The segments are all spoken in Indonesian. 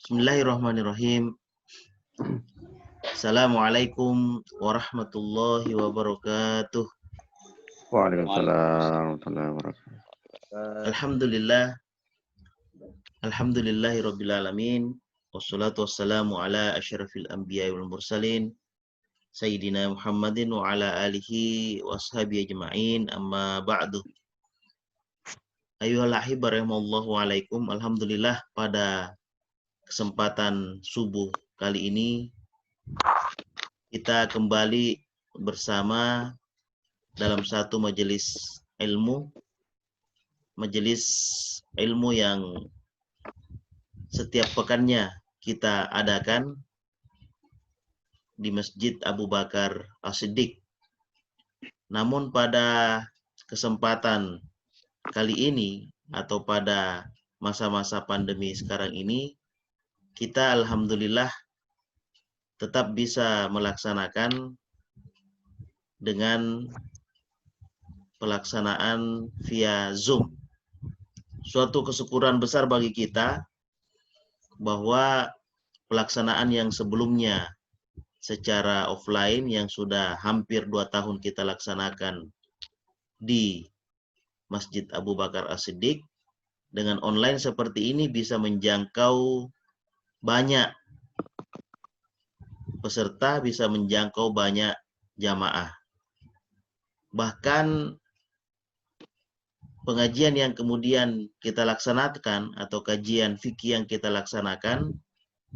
Bismillahirrahmanirrahim. Assalamualaikum warahmatullahi wabarakatuh. Waalaikumsalam warahmatullahi wabarakatuh. Alhamdulillah. Alhamdulillahirabbil alamin. Wassalatu wassalamu ala asyrafil anbiya'i wal mursalin Sayyidina Muhammadin wa ala alihi wa ashabihi ajma'in. Amma ba'du. Ayyuhal ahibbar rahimallahu alaikum. Alhamdulillah, pada kesempatan subuh kali ini kita kembali bersama dalam satu majelis ilmu yang setiap pekannya kita adakan di Masjid Abu Bakar As-Siddiq. Namun pada kesempatan kali ini atau pada masa-masa pandemi sekarang ini, kita alhamdulillah tetap bisa melaksanakan dengan pelaksanaan via Zoom. Suatu kesyukuran besar bagi kita bahwa pelaksanaan yang sebelumnya secara offline yang sudah hampir 2 tahun kita laksanakan di Masjid Abu Bakar As-Siddiq, dengan online seperti ini bisa menjangkau banyak peserta, bisa menjangkau banyak jamaah. Bahkan pengajian yang kemudian kita laksanakan atau kajian fikih yang kita laksanakan,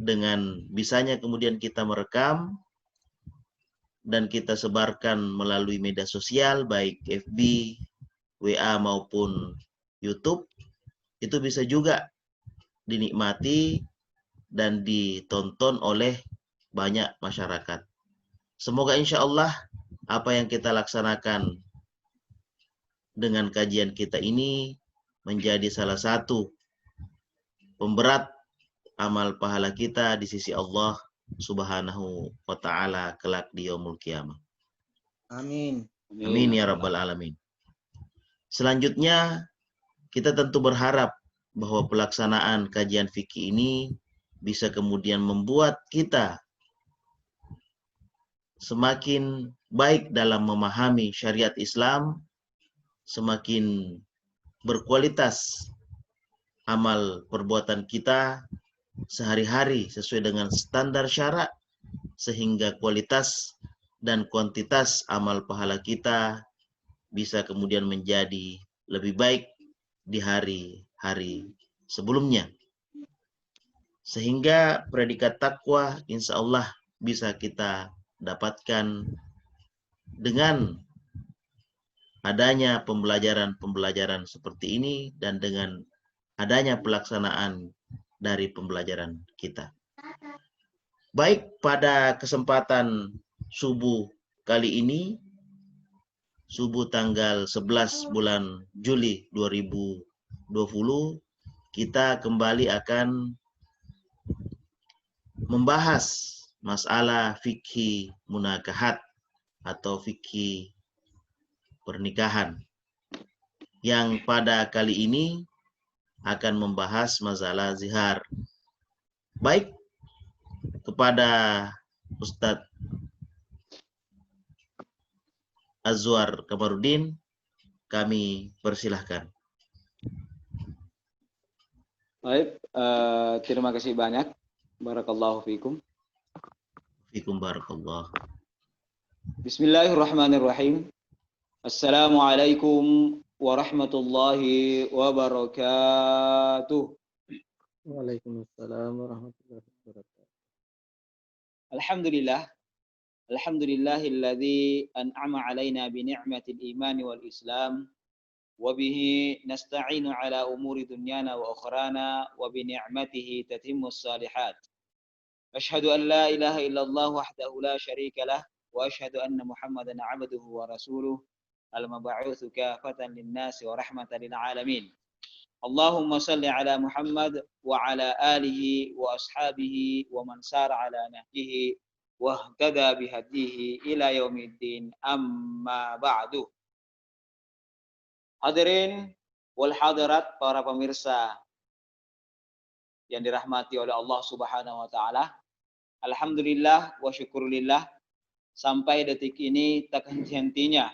dengan bisanya kemudian kita merekam dan kita sebarkan melalui media sosial baik FB, WA maupun YouTube, itu bisa juga dinikmati dan ditonton oleh banyak masyarakat. Semoga insya Allah apa yang kita laksanakan dengan kajian kita ini menjadi salah satu pemberat amal pahala kita di sisi Allah Subhanahu wa ta'ala kelak di yaumul qiyamah. Amin. Amin ya rabbal alamin. Selanjutnya kita tentu berharap bahwa pelaksanaan kajian fikih ini bisa kemudian membuat kita semakin baik dalam memahami syariat Islam, semakin berkualitas amal perbuatan kita sehari-hari sesuai dengan standar syarak, sehingga kualitas dan kuantitas amal pahala kita bisa kemudian menjadi lebih baik di hari-hari sebelumnya. Sehingga predikat takwa insya Allah bisa kita dapatkan dengan adanya pembelajaran-pembelajaran seperti ini dan dengan adanya pelaksanaan dari pembelajaran kita. Baik, pada kesempatan subuh kali ini, subuh tanggal 11 bulan Juli 2020, kita kembali akan membahas masalah fikih munakahat atau fikih pernikahan, yang pada kali ini akan membahas masalah zihar. Baik, kepada Ustadz Azwar Kamarudin kami persilahkan. Baik, terima kasih banyak. Barakallahu fikum. Fikum barakallah. Bismillahirrahmanirrahim. Assalamualaikum warahmatullahi wabarakatuh. Waalaikumsalam warahmatullahi wabarakatuh. Alhamdulillah. Alhamdulillahilladzi an'ama alaina bi ni'matil iman wal islam wa bihi nasta'inu ala umuri dunyana wa ukhrana wa bi ni'matihi tatimmus salihat. Asyhadu an la ilaha illallah wahdahu la syarika lah wa asyhadu anna Muhammadan 'abduhu wa rasuluh al-mab'utsu kafatan lin-nasi wa rahmatan lil alamin. Allahumma salli ala Muhammad wa ala alihi wa ashabihi wa man sara ala nahjihi wahtada bihadihi ila yaumiddin, amma ba'du. Hadirin wal hadirat, para pemirsa yang dirahmati oleh Allah Subhanahu wa taala. Alhamdulillah wa syukurillah, sampai detik ini tak henti-hentinya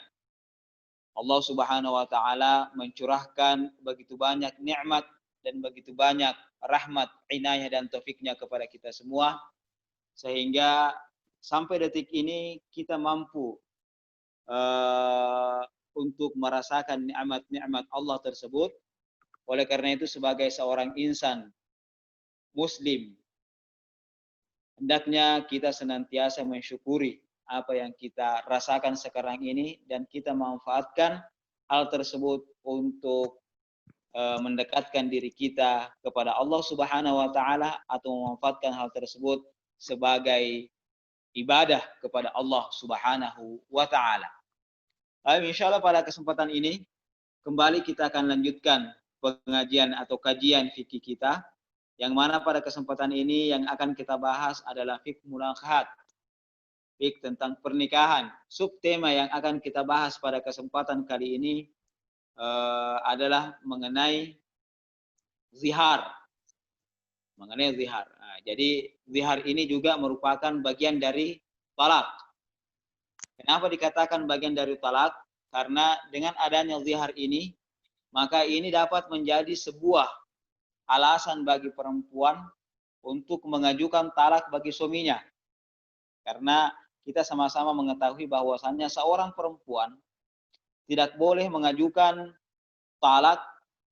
Allah Subhanahu wa taala mencurahkan begitu banyak nikmat dan begitu banyak rahmat, inayah dan taufiknya kepada kita semua, sehingga sampai detik ini kita mampu untuk merasakan nikmat-nikmat Allah tersebut. Oleh karena itu, sebagai seorang insan muslim, hendaknya kita senantiasa mensyukuri apa yang kita rasakan sekarang ini dan kita manfaatkan hal tersebut untuk mendekatkan diri kita kepada Allah Subhanahu wa taala, atau memanfaatkan hal tersebut sebagai ibadah kepada Allah Subhanahu wa taala. Insyaallah pada kesempatan ini kembali kita akan lanjutkan pengajian atau kajian fikih kita, yang mana pada kesempatan ini yang akan kita bahas adalah fikih mulaqahat, fikih tentang pernikahan. Subtema yang akan kita bahas pada kesempatan kali ini adalah mengenai zihar. Mengenai zihar. Nah, jadi zihar ini juga merupakan bagian dari talak. Kenapa dikatakan bagian dari talak? Karena dengan adanya zihar ini, maka ini dapat menjadi sebuah alasan bagi perempuan untuk mengajukan talak bagi suaminya. Karena kita sama-sama mengetahui bahwasannya seorang perempuan tidak boleh mengajukan talak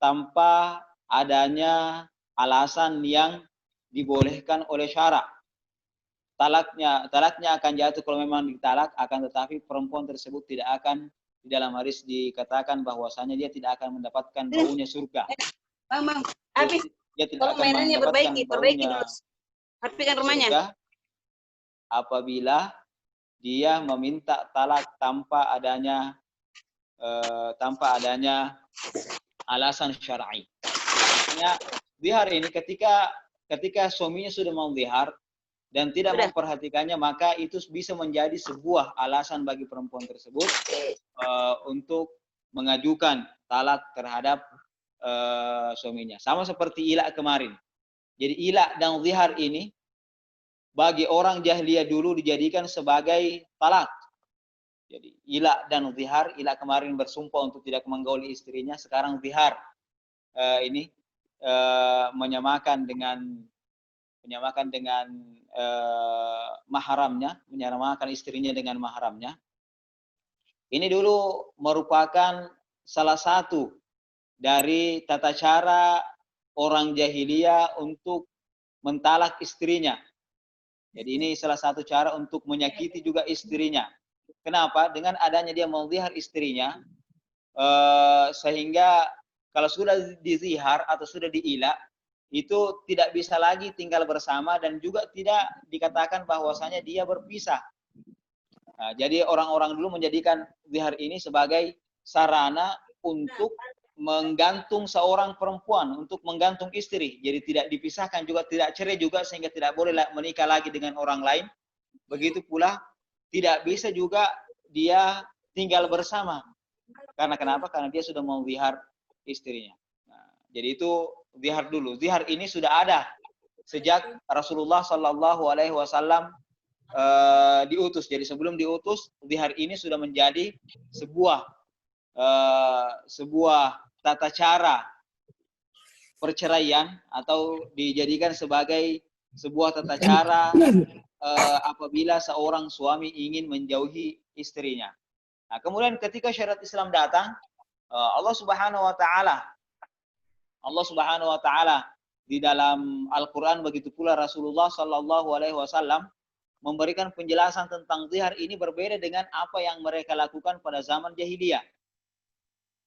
tanpa adanya alasan yang dibolehkan oleh syarak. Talaknya akan jatuh kalau memang ditalak, akan tetapi perempuan tersebut tidak akan, di dalam hadis dikatakan bahwasanya dia tidak akan mendapatkan baunya surga. Bang, habis. Dia tidak akan mainannya mendapatkan perbaiki baunya dulu. Rapikan rumahnya. surga apabila dia meminta talak tanpa adanya alasan syar'i. Artinya zihar ini ketika suaminya sudah mau zihar dan tidak memperhatikannya, maka itu bisa menjadi sebuah alasan bagi perempuan tersebut untuk mengajukan talak terhadap suaminya. Sama seperti ilak kemarin. Jadi ilak dan zihar ini bagi orang jahiliyah dulu dijadikan sebagai talak. Jadi ilak dan zihar, ilak kemarin bersumpah untuk tidak menggauli istrinya, sekarang zihar ini menyamakan dengan mahramnya, menyamakan istrinya dengan mahramnya. Ini dulu merupakan salah satu dari tata cara orang jahiliyah untuk mentalak istrinya. Jadi ini salah satu cara untuk menyakiti juga istrinya. Kenapa? Dengan adanya dia menzihar istrinya, sehingga kalau sudah dizihar atau sudah diilak, itu tidak bisa lagi tinggal bersama dan juga tidak dikatakan bahwasanya dia berpisah. Nah, jadi orang-orang dulu menjadikan zihar ini sebagai sarana untuk menggantung seorang perempuan, untuk menggantung istri. Jadi tidak dipisahkan juga, tidak cerai juga, sehingga tidak boleh menikah lagi dengan orang lain. Begitu pula tidak bisa juga dia tinggal bersama. Karena kenapa? Karena dia sudah mau zihar istrinya. Nah, jadi itu zihar dulu. Zihar ini sudah ada sejak Rasulullah SAW diutus. Jadi sebelum diutus, zihar ini sudah menjadi sebuah tata cara perceraian, atau dijadikan sebagai sebuah tata cara apabila seorang suami ingin menjauhi istrinya. Nah, kemudian ketika syariat Islam datang, Allah Subhanahu wa taala di dalam Al-Qur'an, begitu pula Rasulullah SAW memberikan penjelasan tentang zihar ini berbeda dengan apa yang mereka lakukan pada zaman jahiliyah.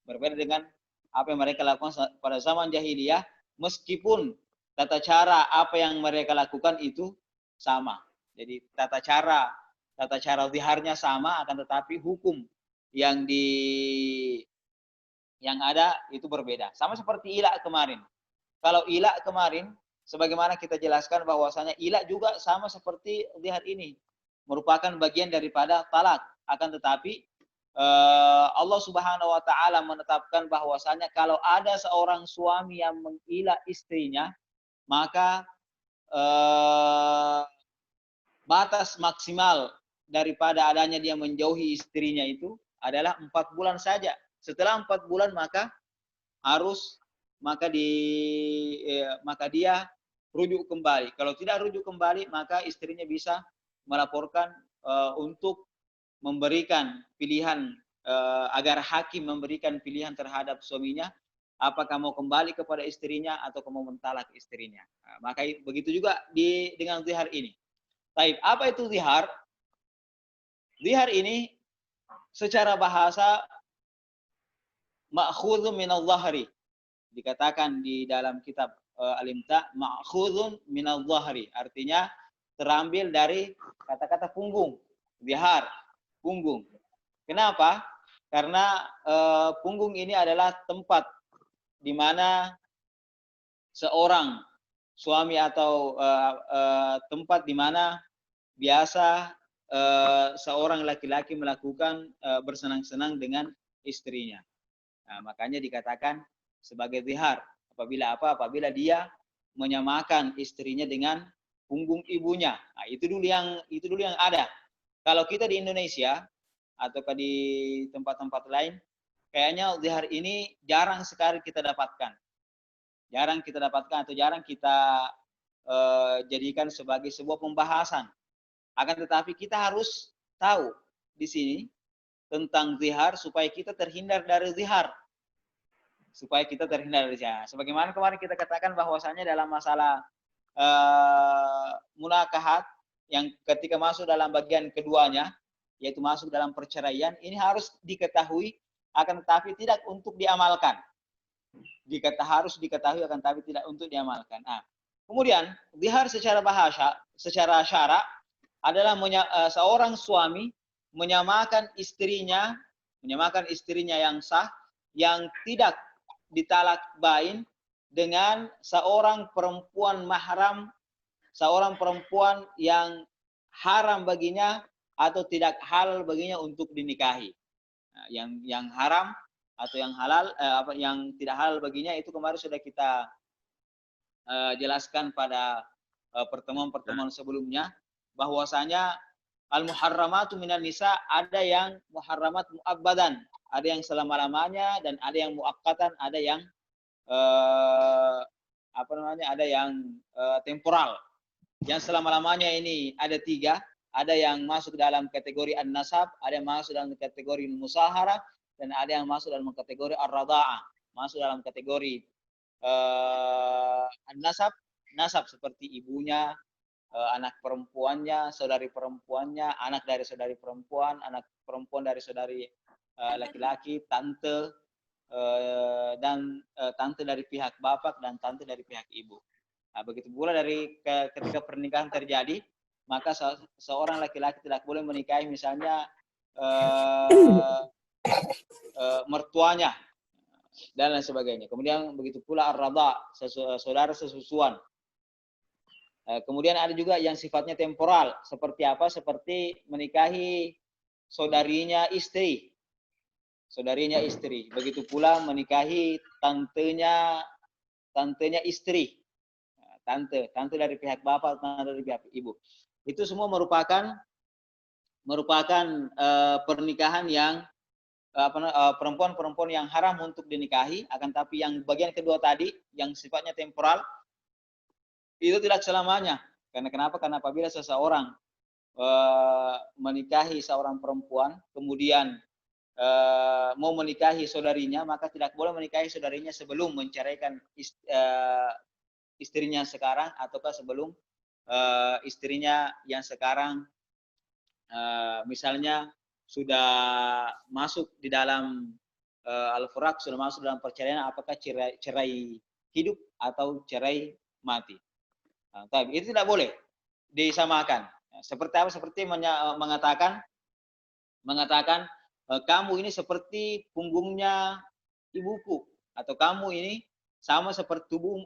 Berbeda dengan apa yang mereka lakukan pada zaman jahiliyah, meskipun tata cara apa yang mereka lakukan itu sama. Jadi tata cara ziharnya sama, akan tetapi hukum yang ada itu berbeda. Sama seperti ilak kemarin. Kalau ilak kemarin, sebagaimana kita jelaskan bahwasanya ilak juga sama seperti zihar ini, merupakan bagian daripada talak. Akan tetapi Allah Subhanahu wa taala menetapkan bahwasanya kalau ada seorang suami yang mengilak istrinya, maka batas maksimal daripada adanya dia menjauhi istrinya itu adalah 4 bulan saja. Setelah 4 bulan maka dia rujuk kembali. Kalau tidak rujuk kembali, maka istrinya bisa melaporkan untuk memberikan pilihan, agar hakim memberikan pilihan terhadap suaminya, apakah mau kembali kepada istrinya atau mau mentalak istrinya. Nah, maka begitu juga dengan zihar ini. Baik, apa itu zihar? Zihar ini secara bahasa ma'khudun minal zahri. Dikatakan di dalam kitab Al-Imta, ma'khudun minal zahri. Artinya terambil dari kata-kata punggung. Zihar, punggung. Kenapa? Karena punggung ini adalah tempat di mana seorang suami atau tempat di mana biasa seorang laki-laki melakukan bersenang-senang dengan istrinya. Nah, makanya dikatakan sebagai zihar. Apabila dia menyamakan istrinya dengan punggung ibunya. Nah, itu dulu yang ada. Kalau kita di Indonesia atau di tempat-tempat lain, kayaknya zihar ini jarang sekali kita dapatkan. Jarang kita dapatkan atau jarang kita jadikan sebagai sebuah pembahasan. Akan tetapi kita harus tahu di sini tentang zihar supaya kita terhindar dari zihar. Sebagaimana kemarin kita katakan bahwasanya dalam masalah munakahat yang ketika masuk dalam bagian keduanya, yaitu masuk dalam perceraian, ini harus diketahui akan tetapi tidak untuk diamalkan. Harus diketahui akan tetapi tidak untuk diamalkan. Nah, kemudian zihar secara bahasa, secara syara adalah seorang suami menyamakan istrinya yang sah, yang tidak ditalak bain dengan seorang perempuan mahram, seorang perempuan yang haram baginya atau tidak halal baginya untuk dinikahi. Nah, yang haram atau yang halal, yang tidak halal baginya itu kemarin sudah kita jelaskan pada pertemuan-pertemuan sebelumnya, bahwasanya al-muharramatu minan nisa, ada yang muharramat mu'abbadan, ada yang selama-lamanya, dan ada yang muakkatan, ada yang ada yang temporal. Yang selama-lamanya ini ada 3, ada yang masuk dalam kategori an-nasab, ada yang masuk dalam kategori musahara, dan ada yang masuk dalam kategori ar-radha'ah, masuk dalam kategori an-nasab, nasab seperti ibunya, anak perempuannya, saudari perempuannya, anak dari saudari perempuan, anak perempuan dari saudari laki-laki, tante, dan tante dari pihak bapak dan tante dari pihak ibu. Nah, begitu pula ketika pernikahan terjadi, maka seorang laki-laki tidak boleh menikahi misalnya mertuanya dan lain sebagainya. Kemudian begitu pula ar-radha, saudara sesusuan. Kemudian ada juga yang sifatnya temporal. Seperti apa? Seperti menikahi saudarinya istri. Begitu pula menikahi tantenya istri. Tante dari pihak bapak, tante dari pihak ibu. Itu semua merupakan pernikahan yang perempuan-perempuan yang haram untuk dinikahi. Akan tapi yang bagian kedua tadi, yang sifatnya temporal, itu tidak selamanya. Karena kenapa? Karena apabila seseorang menikahi seorang perempuan, kemudian mau menikahi saudarinya, maka tidak boleh menikahi saudarinya sebelum menceraikan istrinya sekarang, ataukah sebelum istrinya yang sekarang misalnya sudah masuk di dalam al-furaq, sudah masuk dalam perceraian, apakah cerai hidup atau cerai mati. Nah, tapi itu tidak boleh disamakan. Seperti apa? Seperti mengatakan kamu ini seperti punggungnya ibuku, atau kamu ini sama seperti tubuhmu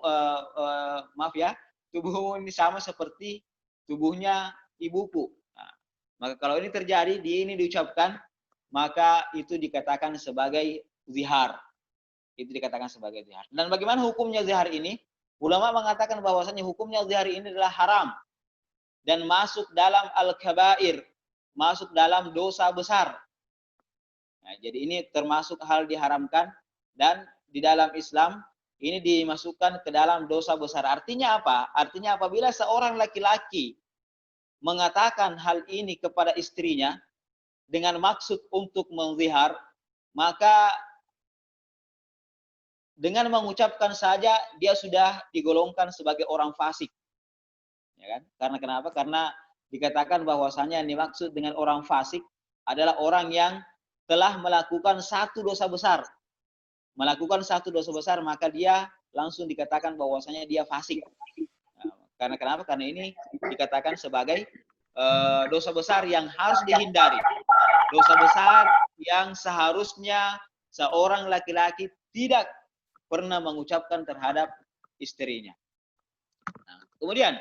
ini sama seperti tubuhnya ibuku. Nah, maka kalau ini terjadi, ini diucapkan, maka itu dikatakan sebagai zihar. Dan bagaimana hukumnya zihar ini? Ulama mengatakan bahwasanya hukumnya zihar ini adalah haram dan masuk dalam al-kabair, masuk dalam dosa besar. Nah, jadi ini termasuk hal diharamkan dan di dalam Islam ini dimasukkan ke dalam dosa besar. Artinya apa? Artinya apabila seorang laki-laki mengatakan hal ini kepada istrinya dengan maksud untuk menzihar, maka dengan mengucapkan saja dia sudah digolongkan sebagai orang fasik. Ya kan? Karena kenapa? Karena dikatakan bahwasanya yang dimaksud dengan orang fasik adalah orang yang telah melakukan satu dosa besar. Melakukan satu dosa besar, maka dia langsung dikatakan bahwasanya dia fasik. Nah, karena kenapa? Karena ini dikatakan sebagai dosa besar yang harus dihindari. Dosa besar yang seharusnya seorang laki-laki tidak pernah mengucapkan terhadap istrinya. Nah, kemudian,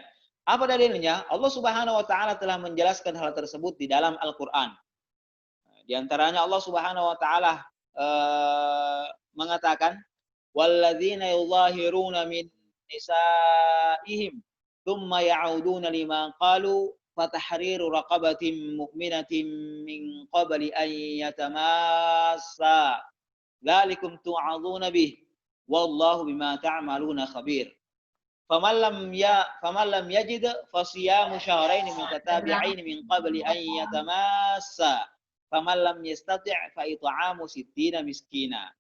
apa dalilnya? Allah Subhanahu wa taala telah menjelaskan hal tersebut di dalam Al-Qur'an. Di antaranya Allah Subhanahu wa taala mengatakan, "Walladzina yudhahiruna min nisaihim tsumma ya'uduna lima qalu fatahriru raqabatin mu'minatin min qabli an yatamassa. Dzalikum tu'adzuna bih. Wallahu bima ta'maluna khabir. Faman lam yajid fasiyamu syahrain mutatabi'ain min qabli an yatamassa. Faman lam yastati' fa it'amu sittina miskina."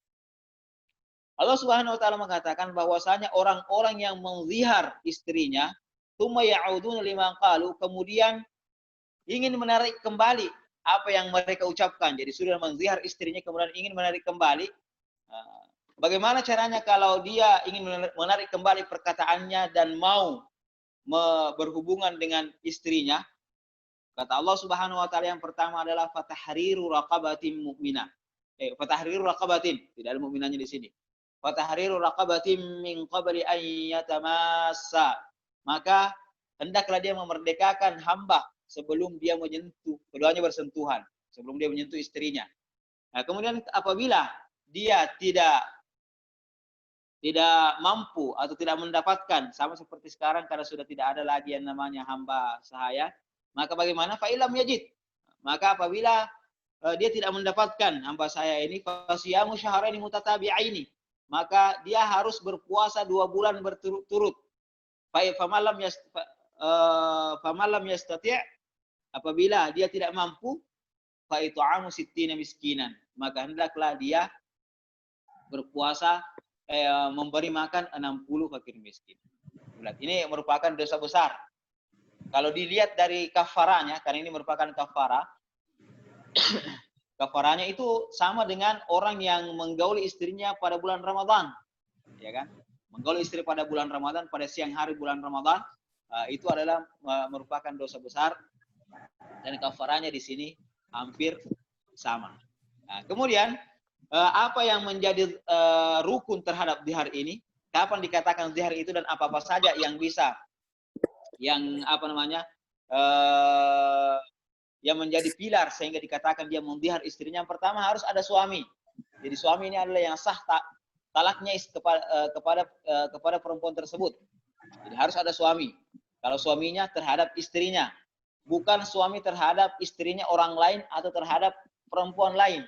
Allah Subhanahu wa taala mengatakan bahwasanya orang-orang yang menzihar istrinya, tsumma ya'uduna lima qalu, kemudian ingin menarik kembali apa yang mereka ucapkan. Jadi sudah menzihar istrinya kemudian ingin menarik kembali. Bagaimana caranya kalau dia ingin menarik kembali perkataannya dan mau berhubungan dengan istrinya? Kata Allah Subhanahu wa taala yang pertama adalah fatahriru raqabatin mu'minah. Fatahriru raqabatin, tidak ada mukminahnya di sini. Fatahriru raqabatin min qabli an yatamassa. Maka hendaklah dia memerdekakan hamba sebelum dia menyentuh, keduanya bersentuhan, sebelum dia menyentuh istrinya. Nah, kemudian apabila dia tidak mampu atau tidak mendapatkan, sama seperti sekarang karena sudah tidak ada lagi yang namanya hamba sahaya, maka bagaimana? Fa'ilam yajid. Maka apabila dia tidak mendapatkan hamba sahaya ini, fasiyamu syahraini mutatabi'aini, maka dia harus berpuasa 2 bulan berturut-turut. Famalam yastati', apabila dia tidak mampu, fa it'amu sittina miskinan, maka hendaklah dia berpuasa memberi makan 60 fakir miskin. Ini merupakan dosa besar. Kalau dilihat dari kafaranya, karena ini merupakan kafara, kafaranya itu sama dengan orang yang menggauli istrinya pada bulan Ramadan, ya kan? Menggauli istri pada bulan Ramadan, pada siang hari bulan Ramadan, itu adalah merupakan dosa besar dan kafaranya di sini hampir sama. Nah, kemudian apa yang menjadi rukun terhadap zihar ini? Kapan dikatakan zihar itu dan apa-apa saja yang bisa, yang yang menjadi pilar sehingga dikatakan dia menzihar istrinya? Yang pertama harus ada suami. Jadi suami ini adalah yang sah talaknya kepada perempuan tersebut. Jadi harus ada suami. Kalau suaminya terhadap istrinya, bukan suami terhadap istrinya orang lain atau terhadap perempuan lain.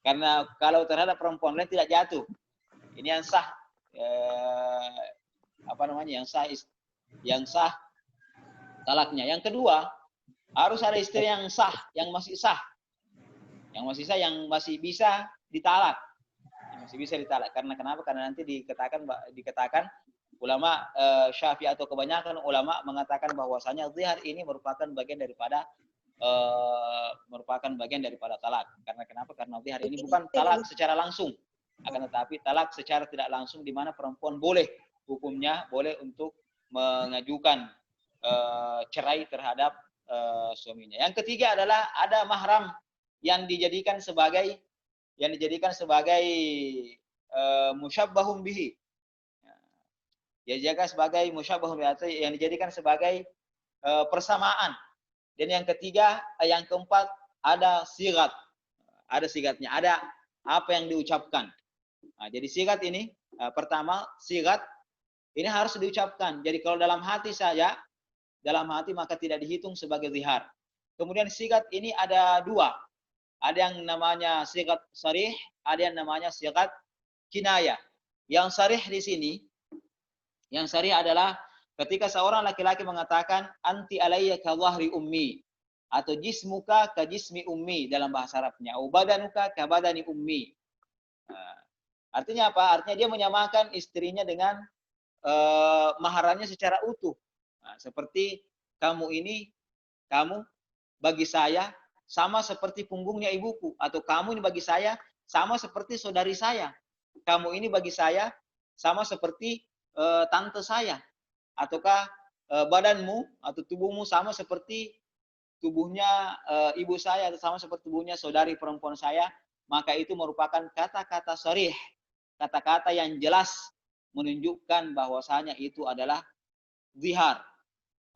Karena kalau terhadap perempuan lain tidak jatuh. Ini yang sah, yang sah talaknya. Yang kedua, harus ada istri yang sah, yang masih sah, yang masih bisa ditalak, Karena kenapa? Karena nanti dikatakan ulama Syafi'i atau kebanyakan ulama mengatakan bahwasanya zihar ini merupakan bagian daripada talak. Karena kenapa? Karena zihar ini bukan talak secara langsung, akan tetapi talak secara tidak langsung, di mana perempuan hukumnya boleh untuk mengajukan cerai terhadap suaminya. Yang ketiga adalah ada mahram yang dijadikan sebagai musyabbahun bihi. Ya, jaga sebagai musyabbahun bihi, yang dijadikan sebagai persamaan. Dan yang ketiga, yang keempat, ada sigat. Ada sigatnya, ada apa yang diucapkan. Nah, jadi sigat ini, pertama, sigat Ini harus diucapkan. Jadi kalau dalam hati saya, dalam hati maka tidak dihitung sebagai zihar. Kemudian sigat ini ada dua. Ada yang namanya sigat sarih, ada yang namanya sigat kinayah. Yang sarih di sini, yang sarih adalah ketika seorang laki-laki mengatakan anti alayya ka dhahri ummi atau jismuka ka jismi ummi dalam bahasa Arabnya, au badanuka ka badani ummi. Artinya apa? Artinya dia menyamakan istrinya dengan maharannya secara utuh. Seperti kamu ini, kamu bagi saya sama seperti punggungnya ibuku, atau kamu ini bagi saya sama seperti saudari saya. Kamu ini bagi saya sama seperti tante saya, ataukah badanmu atau tubuhmu sama seperti tubuhnya ibu saya, atau sama seperti tubuhnya saudari perempuan saya. Maka itu merupakan kata-kata sharih, kata-kata yang jelas menunjukkan bahwasanya itu adalah zihar.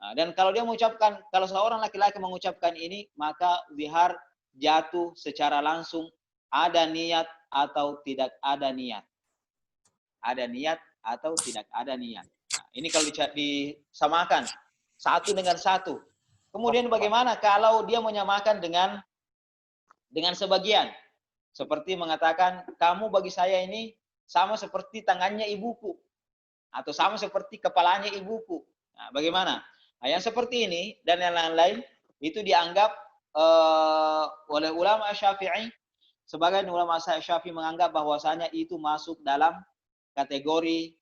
Nah, dan kalau dia mengucapkan, kalau seorang laki-laki mengucapkan ini, maka zihar jatuh secara langsung, ada niat atau tidak ada niat. Ada niat atau tidak ada niat. Nah, ini kalau disamakan satu dengan satu. Kemudian bagaimana kalau dia menyamakan dengan sebagian? Seperti mengatakan, kamu bagi saya ini sama seperti tangannya ibuku, atau sama seperti kepalanya ibuku. Nah, bagaimana? Nah, yang seperti ini dan yang lain-lain itu dianggap oleh ulama Syafi'i, sebagian ulama Syafi'i menganggap bahwasanya itu masuk dalam kategori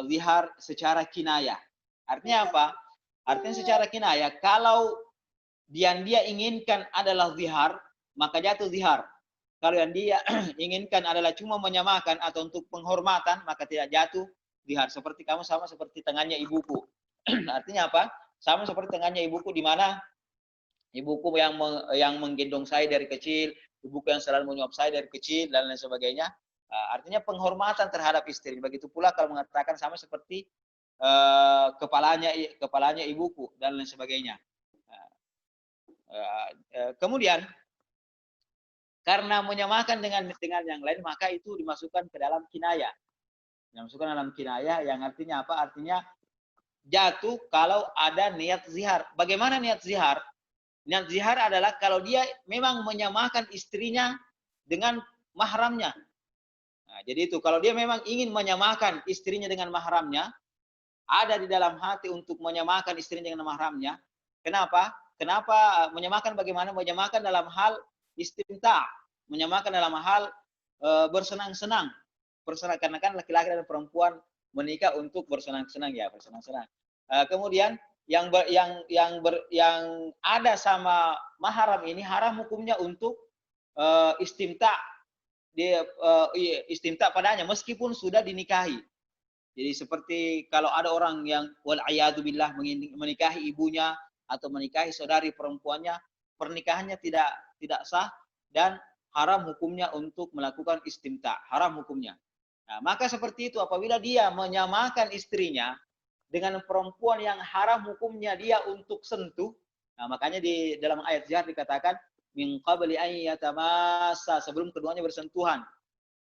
zihar secara kinayah. Artinya apa? Artinya secara kinayah, kalau yang dia inginkan adalah zihar, maka jatuh zihar. Kalau yang dia inginkan adalah cuma menyamakan atau untuk penghormatan, maka tidak jatuh zihar. Seperti kamu sama seperti tangannya ibuku. Artinya apa? Sama seperti tangannya ibuku, di mana ibuku yang menggendong saya dari kecil, ibuku yang selalu menyuap saya dari kecil, dan lain sebagainya. Artinya penghormatan terhadap istri. Begitu pula kalau mengatakan sama seperti kepalanya ibuku, dan lain sebagainya. Kemudian karena menyamakan dengan yang lain, maka itu dimasukkan ke dalam kinayah. Dimasukkan dalam kinayah yang artinya apa? Artinya jatuh kalau ada niat zihar. Bagaimana niat zihar? Niat zihar adalah kalau dia memang menyamakan istrinya dengan mahramnya. Nah, jadi itu, kalau dia memang ingin menyamakan istrinya dengan mahramnya, ada di dalam hati untuk menyamakan istrinya dengan mahramnya. Kenapa? Kenapa menyamakan? Bagaimana menyamakan? Dalam hal istimta, menyamakan dalam hal bersenang-senang. Karena kan laki-laki dan perempuan menikah untuk bersenang-senang, ya, bersenang-senang. Kemudian yang ada sama mahram ini, haram hukumnya untuk istimta, dia istimta padanya meskipun sudah dinikahi. Jadi seperti kalau ada orang yang wal'iyadu billah menikahi ibunya atau menikahi saudari perempuannya, pernikahannya tidak sah dan haram hukumnya untuk melakukan istimta, haram hukumnya. Nah, maka seperti itu apabila dia menyamakan istrinya dengan perempuan yang haram hukumnya dia untuk sentuh, nah makanya di dalam ayat zihar dikatakan min qabli an yatamassa, sebelum keduanya bersentuhan.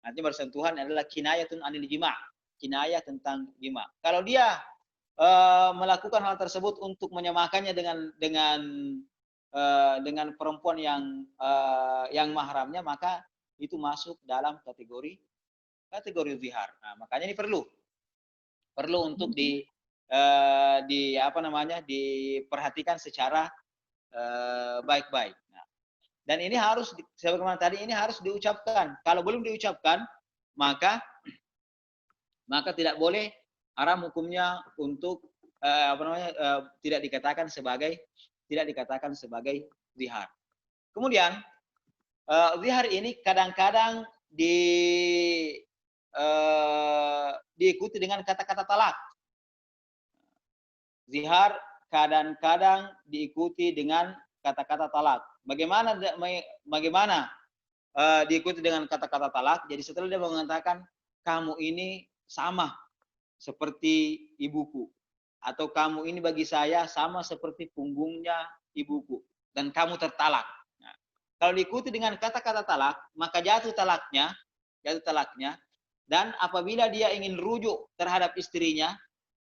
Artinya bersentuhan adalah kinayatun anil jima', kinayah tentang jima'. Kalau dia melakukan hal tersebut untuk menyamakannya dengan perempuan yang mahramnya, maka itu masuk dalam kategori zihar. Nah, makanya ini perlu untuk diperhatikan secara baik-baik. Nah, dan ini harus sebagaimana tadi, ini harus diucapkan. Kalau belum diucapkan, maka tidak boleh, haram hukumnya untuk tidak dikatakan sebagai zihar. Kemudian zihar ini kadang-kadang diikuti dengan kata-kata talak. Zihar kadang-kadang diikuti dengan kata-kata talak. Bagaimana diikuti dengan kata-kata talak? Jadi setelah dia mengatakan kamu ini sama seperti ibuku, atau kamu ini bagi saya sama seperti punggungnya ibuku, dan kamu tertalak. Nah, kalau diikuti dengan kata-kata talak, maka jatuh talaknya. Dan apabila dia ingin rujuk terhadap istrinya,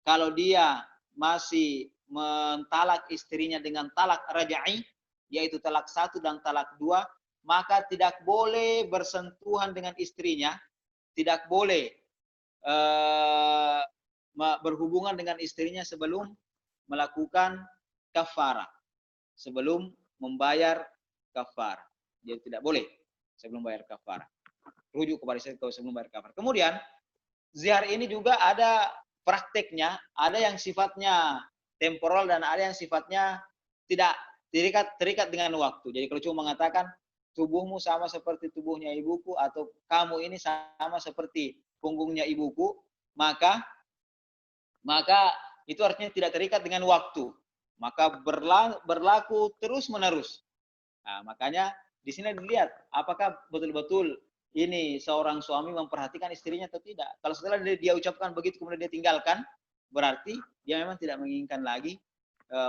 kalau dia masih mentalak istrinya dengan talak rajai, yaitu talak 1 dan talak 2, maka tidak boleh bersentuhan dengan istrinya, tidak boleh berhubungan dengan istrinya sebelum melakukan kafarah, sebelum membayar kafarah. Dia tidak boleh sebelum bayar kafarah. Rujuk kepada istri sebelum bayar kafarah. Kemudian zihar ini juga ada prakteknya, ada yang sifatnya temporal dan ada yang sifatnya tidak terikat dengan waktu. Jadi kalau cuma mengatakan tubuhmu sama seperti tubuhnya ibuku atau kamu ini sama seperti punggungnya ibuku, maka itu artinya tidak terikat dengan waktu. Maka berlaku terus menerus. Nah, makanya di sini dilihat apakah betul-betul ini seorang suami memperhatikan istrinya atau tidak. Kalau setelah dia ucapkan begitu kemudian dia tinggalkan, berarti dia memang tidak menginginkan lagi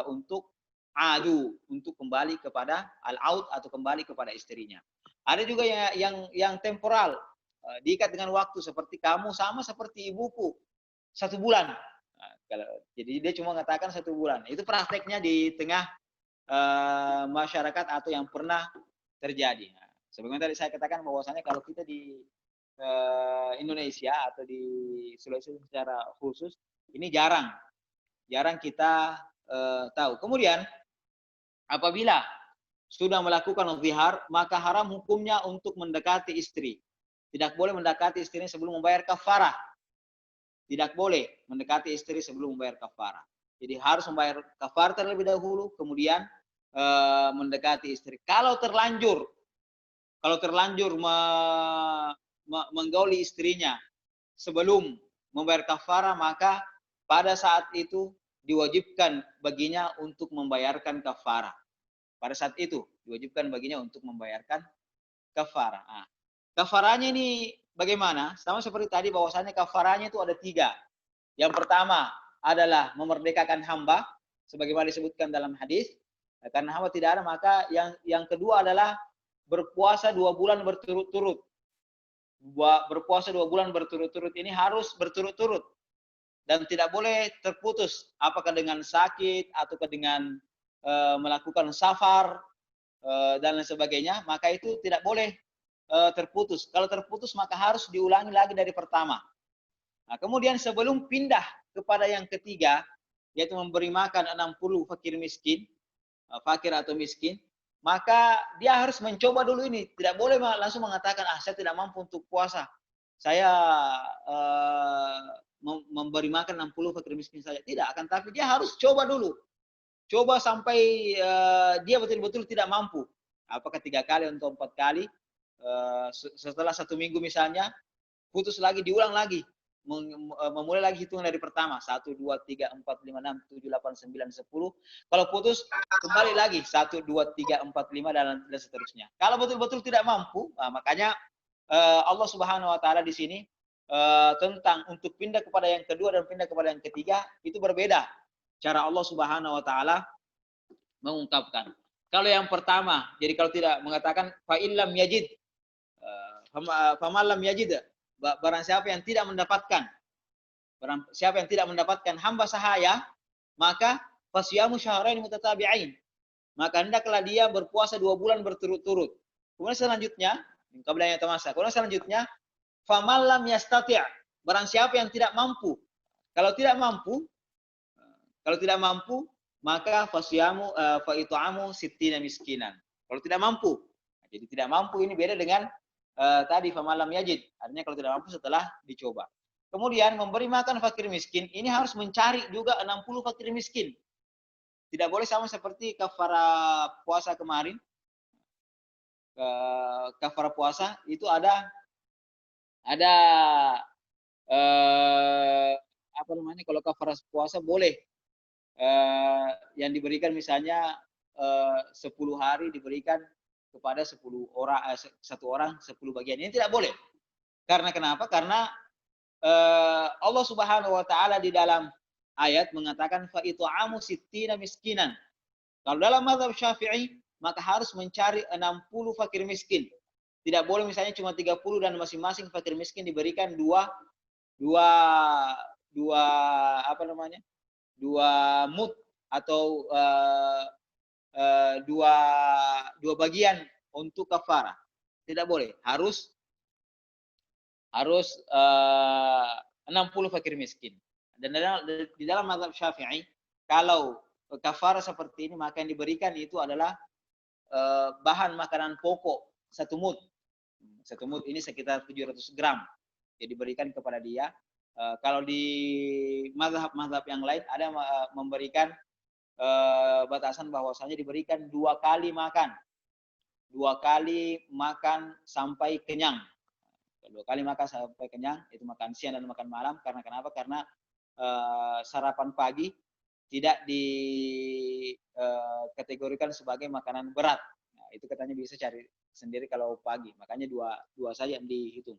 untuk untuk kembali kepada al-aud atau kembali kepada istrinya. Ada juga yang temporal, diikat dengan waktu, seperti kamu sama seperti ibuku 1 bulan. Nah, jadi dia cuma mengatakan 1 bulan. Itu prakteknya di tengah masyarakat atau yang pernah terjadi. Nah, sebagaimana tadi saya katakan bahwasanya kalau kita di Indonesia atau di Sulawesi secara khusus ini jarang kita tahu. Kemudian apabila sudah melakukan zihar, maka haram hukumnya untuk mendekati istri. Tidak boleh mendekati istrinya sebelum membayar kafarah. Tidak boleh mendekati istri sebelum membayar kafarah. Jadi harus membayar kafarah terlebih dahulu, kemudian mendekati istri. Kalau terlanjur menggauli istrinya sebelum membayar kafarah, maka pada saat itu diwajibkan baginya untuk membayarkan kafarah. Pada saat itu diwajibkan baginya untuk membayarkan kafarah. Nah, kafarahnya ini bagaimana? Sama seperti tadi bahwasanya kafarahnya itu ada 3. Yang pertama adalah memerdekakan hamba, sebagaimana disebutkan dalam hadis. Karena hamba tidak ada, maka yang kedua adalah berpuasa 2 bulan berturut-turut. Berpuasa 2 bulan berturut-turut ini harus berturut-turut dan tidak boleh terputus, apakah dengan sakit ataukah dengan melakukan safar dan lain sebagainya, maka itu tidak boleh terputus. Kalau terputus maka harus diulangi lagi dari pertama. Nah, kemudian sebelum pindah kepada yang ketiga, yaitu memberi makan 60 fakir miskin, fakir atau miskin, maka dia harus mencoba dulu ini. Tidak boleh langsung mengatakan, saya tidak mampu untuk puasa. Saya memberi makan 60 fakir miskin saja. Tidak, akan tapi dia harus coba dulu. Coba sampai dia betul-betul tidak mampu. Apakah 3 kali atau 4 kali. Setelah 1 minggu misalnya, putus lagi, diulang lagi. Memulai lagi hitungan dari pertama. 1, 2, 3, 4, 5, 6, 7, 8, 9, 10. Kalau putus, kembali lagi. 1, 2, 3, 4, 5, dan seterusnya. Kalau betul-betul tidak mampu, makanya Allah Subhanahu wa Ta'ala di sini tentang untuk pindah kepada yang kedua dan pindah kepada yang ketiga, itu berbeda. Cara Allah Subhanahu wa Ta'ala mengungkapkan. Kalau yang pertama, jadi kalau tidak mengatakan fa'illam yajid, famallam yajid, barang siapa yang tidak mendapatkan hamba sahaya, maka fasyamu syahrain mutatabi'ain, maka hendaklah dia berpuasa 2 bulan berturut-turut. Kemudian selanjutnya, kemudian selanjutnya, famallam yastati', barang siapa yang tidak mampu. Kalau tidak mampu, maka fasyamu fa'it'amu sittina miskinan. Kalau tidak mampu. Jadi tidak mampu ini beda dengan tadi famalam yajid. Artinya kalau tidak mampu setelah dicoba. Kemudian memberi makan fakir miskin, ini harus mencari juga 60 fakir miskin. Tidak boleh sama seperti kafara puasa kemarin. Kafara puasa itu ada kalau kafara puasa boleh yang diberikan misalnya 10 hari diberikan kepada 10 orang, 1 orang 10 bagian. Ini tidak boleh. Karena kenapa? Karena Allah Subhanahu wa Ta'ala di dalam ayat mengatakan fa it'amu sittina miskinan. Kalau dalam mazhab Syafi'i maka harus mencari 60 fakir miskin. Tidak boleh misalnya cuma 30 dan masing-masing fakir miskin diberikan dua apa namanya, dua mood atau dua bagian untuk kafarah. Tidak boleh, harus 60 fakir miskin. Dan di dalam mazhab Syafi'i, kalau kafarah seperti ini, maka yang diberikan itu adalah bahan makanan pokok 1 mud. 1 mud ini sekitar 700 gram. Jadi diberikan kepada dia. Kalau di mazhab-mazhab yang lain ada memberikan batasan bahwasanya diberikan 2 kali makan. 2 kali makan sampai kenyang. 2 kali makan sampai kenyang, itu makan siang dan makan malam. Karena kenapa? Karena sarapan pagi tidak dikategorikan sebagai makanan berat. Nah, itu katanya bisa cari sendiri kalau pagi. Makanya dua saja yang dihitung.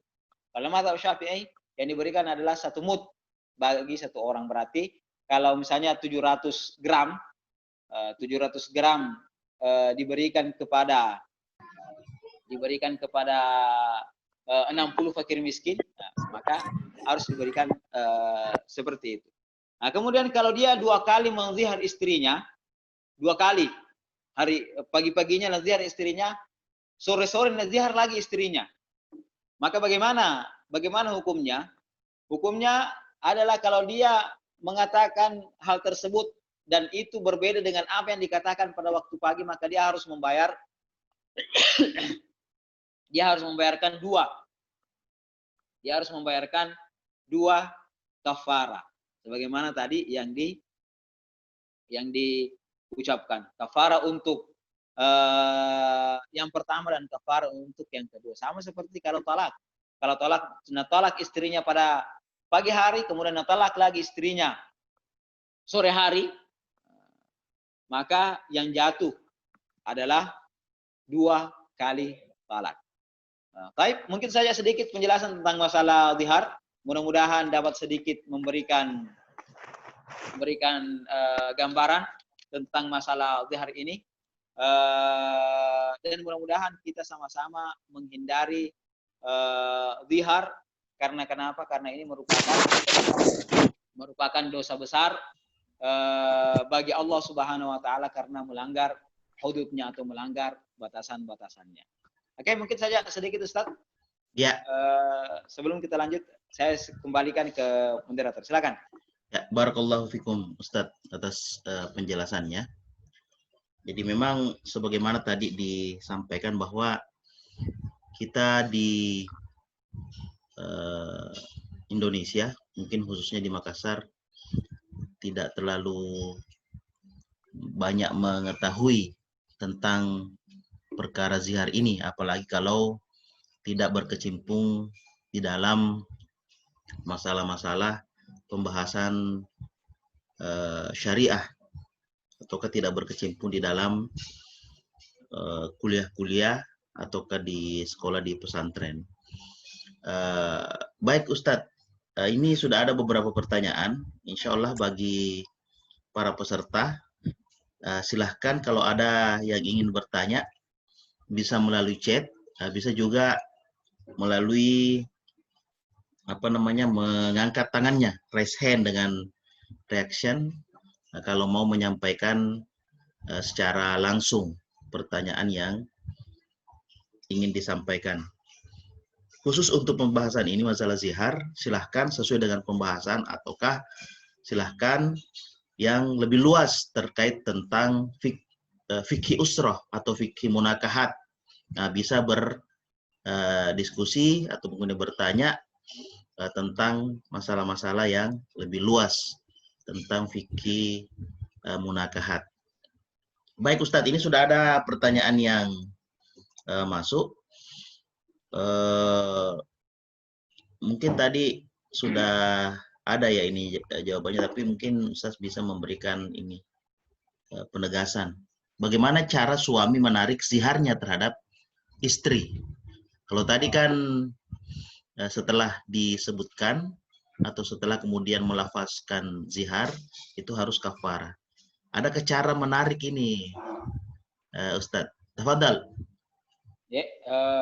Kalau mazhab Syafi'i yang diberikan adalah 1 mud bagi 1 orang. Berarti kalau misalnya 700 gram diberikan kepada 60 fakir miskin, maka harus diberikan seperti itu. Nah, kemudian kalau dia 2 kali menzihar istrinya, 2 kali, hari pagi-paginya nazihar istrinya, sore-sore nazihar lagi istrinya, maka bagaimana hukumnya? Hukumnya adalah kalau dia mengatakan hal tersebut dan itu berbeda dengan apa yang dikatakan pada waktu pagi, maka dia harus membayarkan 2. Dia harus membayarkan 2 kafarah. Sebagaimana tadi yang diucapkan. Kafarah untuk yang pertama dan kafarah untuk yang kedua. Sama seperti kalau talak. Kalau talak istrinya pada pagi hari, kemudian talak lagi istrinya sore hari, maka yang jatuh adalah 2 kali talak. Baik, mungkin saja sedikit penjelasan tentang masalah zihar. Mudah-mudahan dapat sedikit memberikan gambaran tentang masalah zihar ini. Dan mudah-mudahan kita sama-sama menghindari zihar. Karena kenapa? Karena ini merupakan dosa besar bagi Allah Subhanahu wa taala karena melanggar hududnya atau melanggar batasan-batasannya. Oke, mungkin saja sedikit Ustaz. Ya. Sebelum kita lanjut, saya kembalikan ke moderator. Silakan. Ya, barakallahu fikum Ustaz atas penjelasannya. Jadi memang sebagaimana tadi disampaikan bahwa kita di Indonesia, mungkin khususnya di Makassar, tidak terlalu banyak mengetahui tentang perkara zihar ini, apalagi kalau tidak berkecimpung di dalam masalah-masalah pembahasan syariah, ataukah tidak berkecimpung di dalam kuliah-kuliah ataukah di sekolah di pesantren. Baik Ustadz, ini sudah ada beberapa pertanyaan, insya Allah bagi para peserta. Silahkan kalau ada yang ingin bertanya, bisa melalui chat, bisa juga melalui mengangkat tangannya, raise hand dengan reaction, kalau mau menyampaikan secara langsung pertanyaan yang ingin disampaikan. Khusus untuk pembahasan ini masalah zihar, silahkan sesuai dengan pembahasan ataukah silahkan yang lebih luas terkait tentang fikih usroh atau fikih munakahat. Nah, bisa berdiskusi atau kemudian bertanya tentang masalah-masalah yang lebih luas tentang fikih munakahat. Baik Ustadz, ini sudah ada pertanyaan yang masuk. Mungkin tadi sudah ada ya ini jawabannya, tapi mungkin Ustadz bisa memberikan ini penegasan. Bagaimana cara suami menarik ziharnya terhadap istri? Kalau tadi kan setelah disebutkan atau setelah kemudian melafazkan zihar itu harus kafarah. Adakah cara menarik ini, Ustadz? Tafadhal. Ya,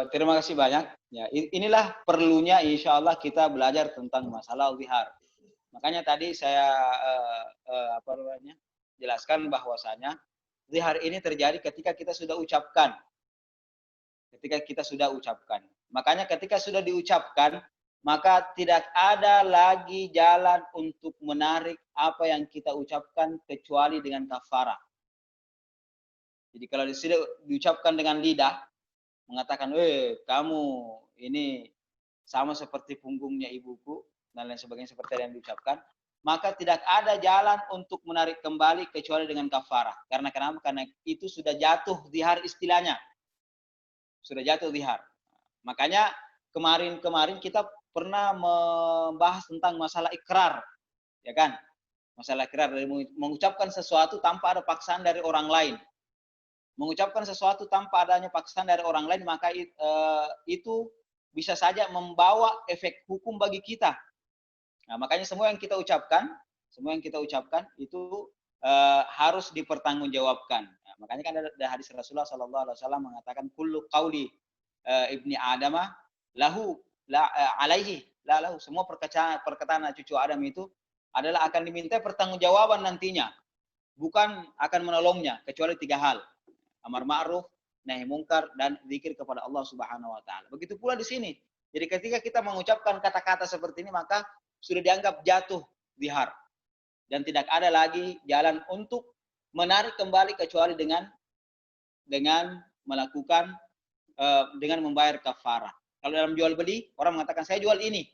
terima kasih banyak. Ya, inilah perlunya insya Allah kita belajar tentang masalah zihar. Makanya tadi saya jelaskan bahwasanya zihar ini terjadi ketika kita sudah ucapkan. Ketika kita sudah ucapkan. Makanya ketika sudah diucapkan, maka tidak ada lagi jalan untuk menarik apa yang kita ucapkan kecuali dengan kafarah. Jadi kalau sudah diucapkan dengan lidah, mengatakan, kamu ini sama seperti punggungnya ibuku, dan lain sebagainya seperti yang diucapkan, maka tidak ada jalan untuk menarik kembali kecuali dengan kafarah. Karena kenapa? Karena itu sudah jatuh zihar istilahnya. Sudah jatuh zihar. Makanya kemarin kita pernah membahas tentang masalah ikrar, ya kan? Masalah ikrar, dari mengucapkan sesuatu tanpa ada paksaan dari orang lain. Mengucapkan sesuatu tanpa adanya paksaan dari orang lain, maka itu bisa saja membawa efek hukum bagi kita. Nah, makanya semua yang kita ucapkan itu harus dipertanggungjawabkan. Nah, makanya kan ada hadis Rasulullah SAW mengatakan kullu qauli ibni Adama lahu alaihi la lahu. Semua perkataan cucu Adam itu adalah akan diminta pertanggungjawaban nantinya, bukan akan menolongnya kecuali 3 hal: amar ma'ruf, nahi mungkar, dan zikir kepada Allah Subhanahu wa taala. Begitu pula di sini. Jadi ketika kita mengucapkan kata-kata seperti ini, maka sudah dianggap jatuh zihar. Dan tidak ada lagi jalan untuk menarik kembali kecuali dengan melakukan dengan membayar kafarah. Kalau dalam jual beli, orang mengatakan saya jual ini.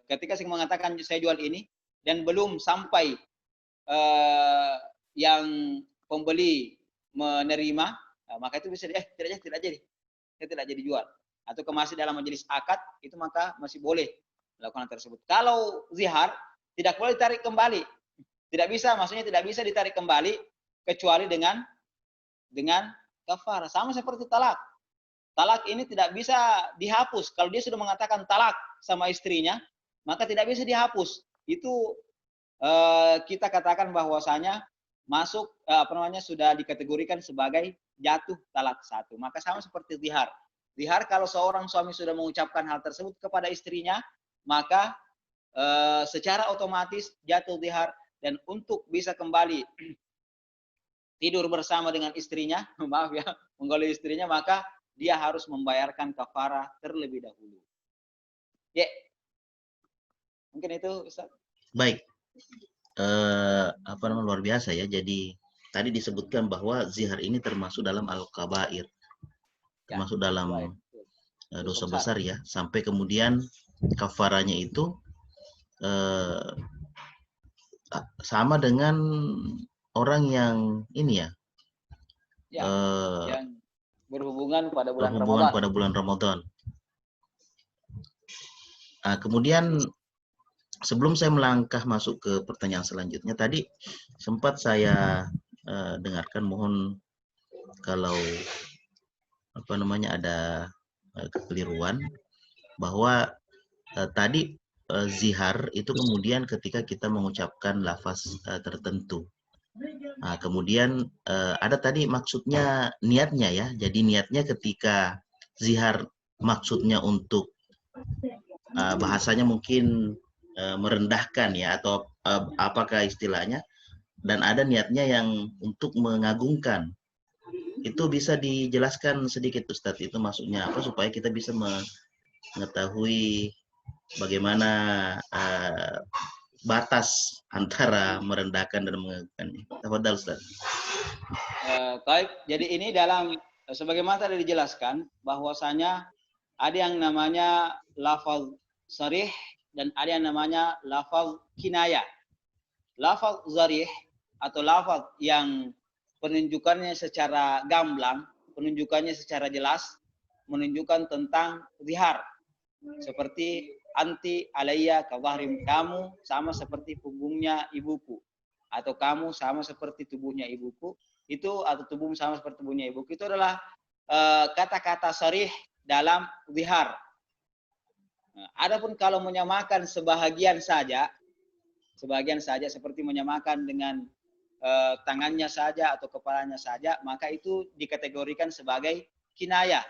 Ketika saya mengatakan saya jual ini dan belum sampai yang pembeli menerima, maka itu bisa tidak jadi. Saya tidak jadi jual. Atau masih dalam majelis akad, itu maka masih boleh melakukan hal tersebut. Kalau zihar, tidak boleh ditarik kembali. Tidak bisa, maksudnya tidak bisa ditarik kembali kecuali dengan kafarah. Sama seperti talak. Talak ini tidak bisa dihapus. Kalau dia sudah mengatakan talak sama istrinya, maka tidak bisa dihapus. Itu kita katakan bahwasanya masuk sudah dikategorikan sebagai jatuh talak 1. Maka sama seperti zihar. Zihar kalau seorang suami sudah mengucapkan hal tersebut kepada istrinya, maka secara otomatis jatuh zihar, dan untuk bisa kembali tidur bersama dengan istrinya, menggauli istrinya, maka dia harus membayarkan kafarah terlebih dahulu. Ya. Mungkin itu, Ustaz. Baik. Luar biasa ya. Jadi tadi disebutkan bahwa zihar ini termasuk dalam al-kabair. Termasuk dalam dosa besar ya. Sampai kemudian kafaranya itu sama dengan orang yang ini ya. Yang berhubungan pada bulan Ramadan. Kemudian sebelum saya melangkah masuk ke pertanyaan selanjutnya, tadi sempat saya dengarkan, mohon kalau ada kekeliruan, bahwa tadi zihar itu kemudian ketika kita mengucapkan lafaz tertentu. Kemudian ada tadi maksudnya niatnya ya. Jadi niatnya ketika zihar maksudnya untuk bahasanya mungkin merendahkan ya, atau apakah istilahnya, dan ada niatnya yang untuk mengagungkan. Itu bisa dijelaskan sedikit Ustadz, itu maksudnya apa, supaya kita bisa mengetahui bagaimana batas antara merendahkan dan mengagungkannya. Tafadhal Ustaz. Baik, jadi ini dalam sebagaimana tadi dijelaskan bahwasanya ada yang namanya lafaz sarih dan ada yang namanya lafaz kinayah. Lafaz sarih atau lafaz yang penunjukannya secara gamblang, penunjukannya secara jelas, menunjukkan tentang zihar. Seperti anti alayya kawahrim, kamu sama seperti punggungnya ibuku, atau kamu sama seperti tubuhnya ibuku, itu, atau tubuhmu sama seperti tubuhnya ibuku, itu adalah kata-kata sarih dalam zihar. Adapun kalau menyamakan sebahagian saja seperti menyamakan dengan tangannya saja atau kepalanya saja, maka itu dikategorikan sebagai kinayah.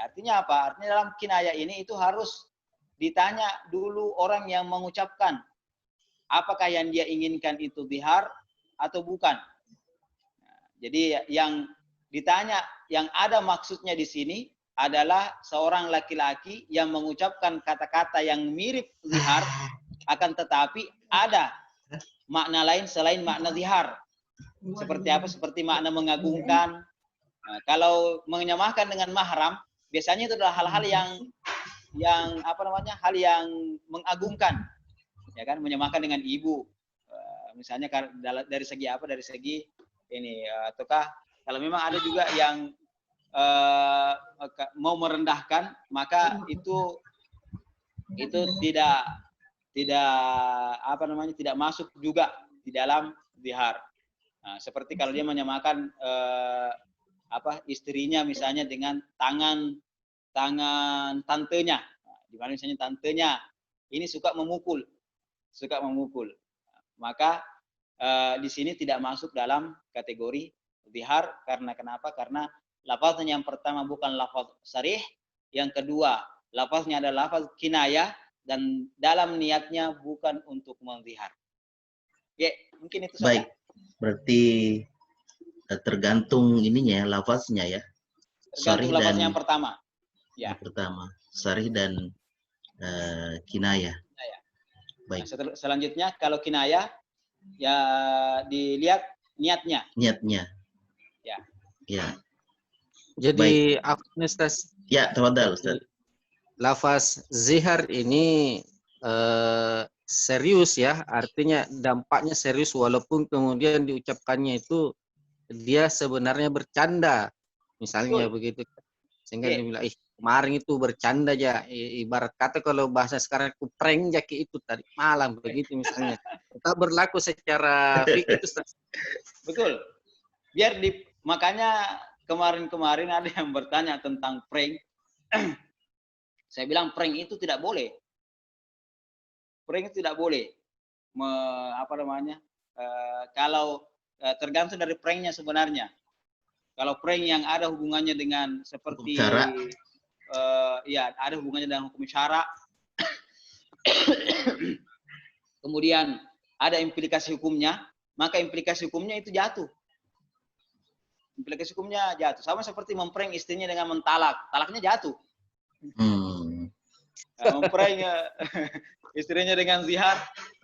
Artinya apa? Artinya dalam kinayah ini itu harus ditanya dulu orang yang mengucapkan, apakah yang dia inginkan itu zihar atau bukan. Jadi yang ditanya, yang ada maksudnya di sini adalah seorang laki-laki yang mengucapkan kata-kata yang mirip zihar, akan tetapi ada makna lain selain makna zihar. Seperti apa? Seperti makna mengagungkan. Nah, kalau menyamakan dengan mahram, biasanya itu adalah hal-hal yang apa namanya? Hal yang mengagungkan. Ya kan, menyamakan dengan ibu. Misalnya dari segi apa? Dari segi ini, ataukah kalau memang ada juga yang mau merendahkan, maka itu tidak apa namanya, tidak masuk juga di dalam zihar. Nah, seperti kalau dia menyamakan istrinya misalnya dengan tangan tantenya, di mana misalnya tantenya ini suka memukul, maka di sini tidak masuk dalam kategori zihar. Karena kenapa? Karena lafaznya yang pertama bukan lafaz sarih, yang kedua lafaznya adalah lafaz kinayah, dan dalam niatnya bukan untuk menzihar. Ya, mungkin itu saja. Baik, berarti tergantung ininya ya, lafaznya ya. Tergantung lafaznya yang pertama. Ya. Yang pertama, sarih dan kinayah. Baik. Nah, selanjutnya kalau kinayah ya dilihat niatnya. Niatnya. Ya. Ya. Jadi apa nih, Ustaz? Ya, tafadhal Ustaz. Lafaz zihar ini serius ya, artinya dampaknya serius walaupun kemudian diucapkannya itu dia sebenarnya bercanda, misalnya begitu, sehingga dia bilang, kemarin itu bercanda aja, ibarat kata kalau bahasa sekarang itu prank jaki itu tadi malam begitu misalnya, tetap berlaku secara fikih itu. Betul. Makanya kemarin ada yang bertanya tentang prank. Saya bilang prank itu tidak boleh. Prank itu tidak boleh. Kalau tergantung dari pranknya sebenarnya. Kalau prank yang ada hubungannya dengan seperti ada hubungannya dengan hukum syara, kemudian ada implikasi hukumnya, maka implikasi hukumnya itu jatuh. Implikasi hukumnya jatuh. Sama seperti memprank istrinya dengan mentalak, talaknya jatuh. Memprank istrinya dengan zihar,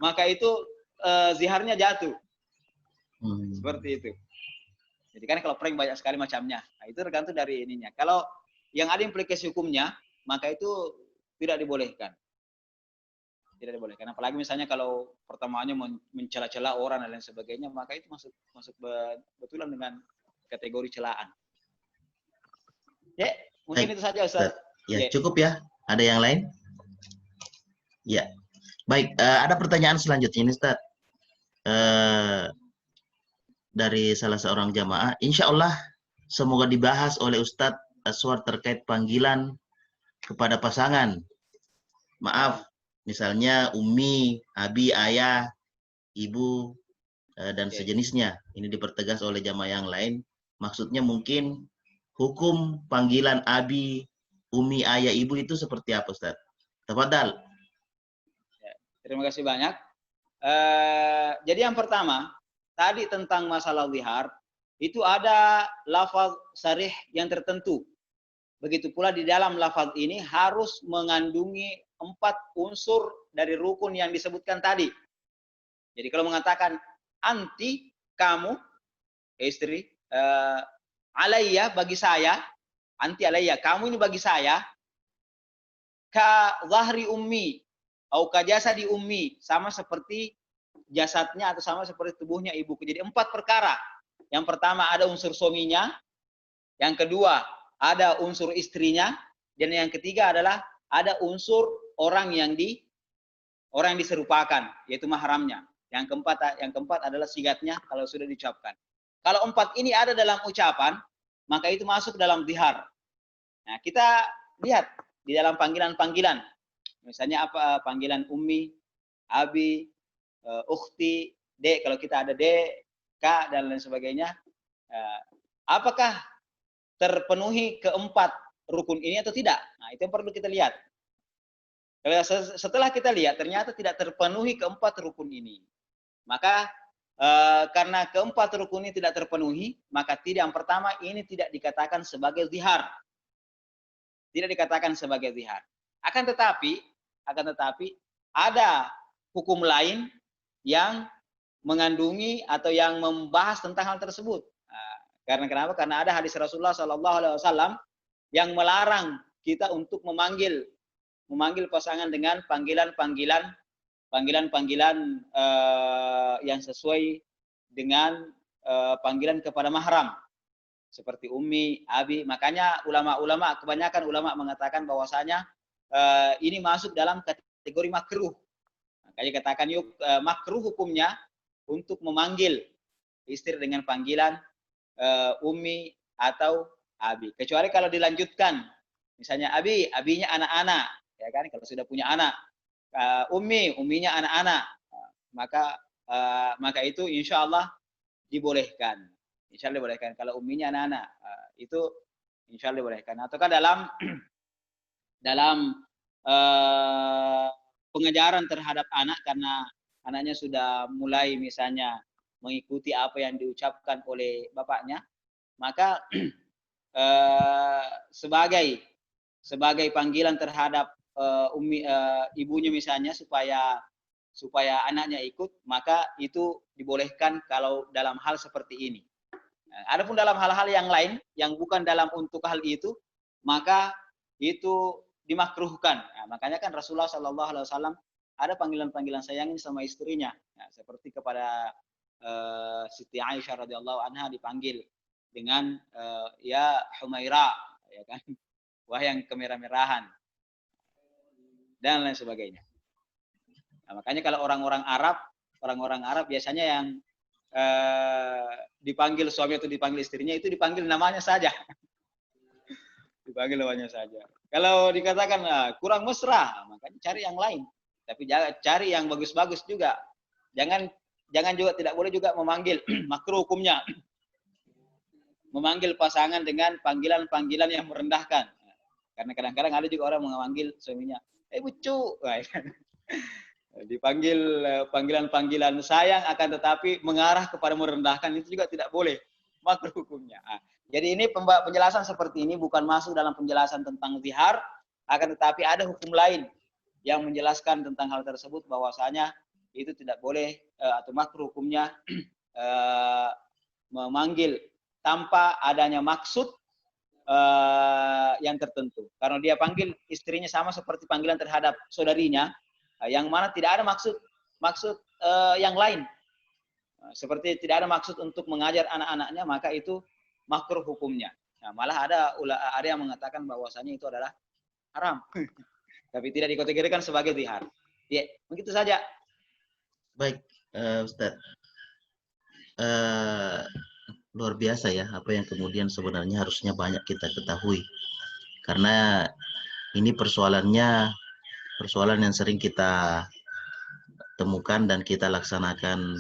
maka itu ziharnya jatuh. Seperti itu. Jadi kan kalau prank banyak sekali macamnya. Nah, itu tergantung dari ininya. Kalau yang ada implikasi hukumnya, maka itu tidak dibolehkan. Tidak dibolehkan. Apalagi misalnya kalau pertamaannya mencela-cela orang dan lain sebagainya, maka itu masuk betulan dengan kategori celaan. Ya, mungkin itu saja Ustaz. Ya, cukup ya. Ada yang lain? Ya. Baik, ada pertanyaan selanjutnya ini Ustaz. Dari salah seorang jamaah, insya Allah semoga dibahas oleh Ustadz Aswar terkait panggilan kepada pasangan. Maaf, misalnya umi, abi, ayah, ibu, dan sejenisnya. Ini dipertegas oleh jamaah yang lain. Maksudnya mungkin hukum panggilan abi, umi, ayah, ibu itu seperti apa Ustadz? Tafadhal. Terima kasih banyak. Jadi yang pertama, tadi tentang masalah zihar, itu ada lafaz sarih yang tertentu. Begitu pula di dalam lafaz ini harus mengandungi 4 unsur dari rukun yang disebutkan tadi. Jadi kalau mengatakan anti, kamu, istri, alayya, bagi saya, anti alayya, kamu ini bagi saya, ka zahri ummi, au ka jasadi ummi, sama seperti jasadnya atau sama seperti tubuhnya ibuku. Jadi 4 perkara. Yang pertama ada unsur suaminya, yang kedua ada unsur istrinya, dan yang ketiga adalah ada unsur orang yang diserupakan, yaitu mahramnya. Yang keempat adalah sigatnya kalau sudah diucapkan. Kalau 4 ini ada dalam ucapan, maka itu masuk dalam zihar. Nah, kita lihat di dalam panggilan-panggilan. Misalnya apa? Panggilan ummi, abi, ukhti, dek, kalau kita ada dek, kak, dan lain sebagainya. Apakah terpenuhi keempat rukun ini atau tidak? Nah, itu yang perlu kita lihat. Setelah kita lihat ternyata tidak terpenuhi keempat rukun ini, maka karena keempat rukun ini tidak terpenuhi, maka yang pertama ini tidak dikatakan sebagai zihar. Tidak dikatakan sebagai zihar. Akan tetapi ada hukum lain yang mengandungi atau yang membahas tentang hal tersebut. Karena kenapa? Karena ada hadis Rasulullah SAW yang melarang kita untuk memanggil pasangan dengan panggilan yang sesuai dengan panggilan kepada mahram seperti ummi, abi. Makanya kebanyakan ulama mengatakan bahwasanya ini masuk dalam kategori makruh. Makanya katakan yuk makruh hukumnya untuk memanggil istri dengan panggilan ummi atau abi. Kecuali kalau dilanjutkan, misalnya abinya anak-anak, ya kan? Kalau sudah punya anak, umminya anak-anak, maka itu insya Allah dibolehkan. Insya Allah dibolehkan. Kalau umminya anak-anak, itu insya Allah dibolehkan. Ataukah dalam pengajaran terhadap anak karena anaknya sudah mulai misalnya mengikuti apa yang diucapkan oleh bapaknya, maka sebagai panggilan terhadap ibunya misalnya supaya anaknya ikut, maka itu dibolehkan kalau dalam hal seperti ini. Adapun dalam hal-hal yang lain yang bukan dalam untuk hal itu, maka itu dimakruhkan. Nah, makanya kan Rasulullah SAW ada panggilan-panggilan sayangnya sama istrinya, seperti kepada Siti Aisyah radhiyallahu anha dipanggil dengan ya Humaira, ya kan, wah yang kemerah-merahan dan lain sebagainya. Nah, makanya kalau orang-orang Arab biasanya yang dipanggil suami atau dipanggil istrinya itu dipanggil namanya saja. Dipanggil namanya saja. Kalau dikatakan kurang mesra, makanya cari yang lain. Tapi jangan cari yang bagus-bagus juga. Jangan juga, tidak boleh juga memanggil makruh hukumnya. Memanggil pasangan dengan panggilan-panggilan yang merendahkan. Karena kadang-kadang ada juga orang memanggil suaminya, bucu. Dipanggil panggilan-panggilan sayang akan tetapi mengarah kepada merendahkan, itu juga tidak boleh, makruh hukumnya. Jadi ini penjelasan seperti ini bukan masuk dalam penjelasan tentang zihar, akan tetapi ada hukum lain yang menjelaskan tentang hal tersebut bahwasanya itu tidak boleh atau makruh hukumnya memanggil tanpa adanya maksud yang tertentu. Karena dia panggil istrinya sama seperti panggilan terhadap saudarinya, yang mana tidak ada maksud yang lain. Seperti tidak ada maksud untuk mengajar anak-anaknya, maka itu makruh hukumnya. Nah, malah ada yang mengatakan bahwasanya itu adalah haram. Tapi tidak dikategorikan sebagai zihar. Ya, begitu saja. Baik, Ustaz. Luar biasa ya, apa yang kemudian sebenarnya harusnya banyak kita ketahui. Karena ini persoalan yang sering kita temukan dan kita laksanakan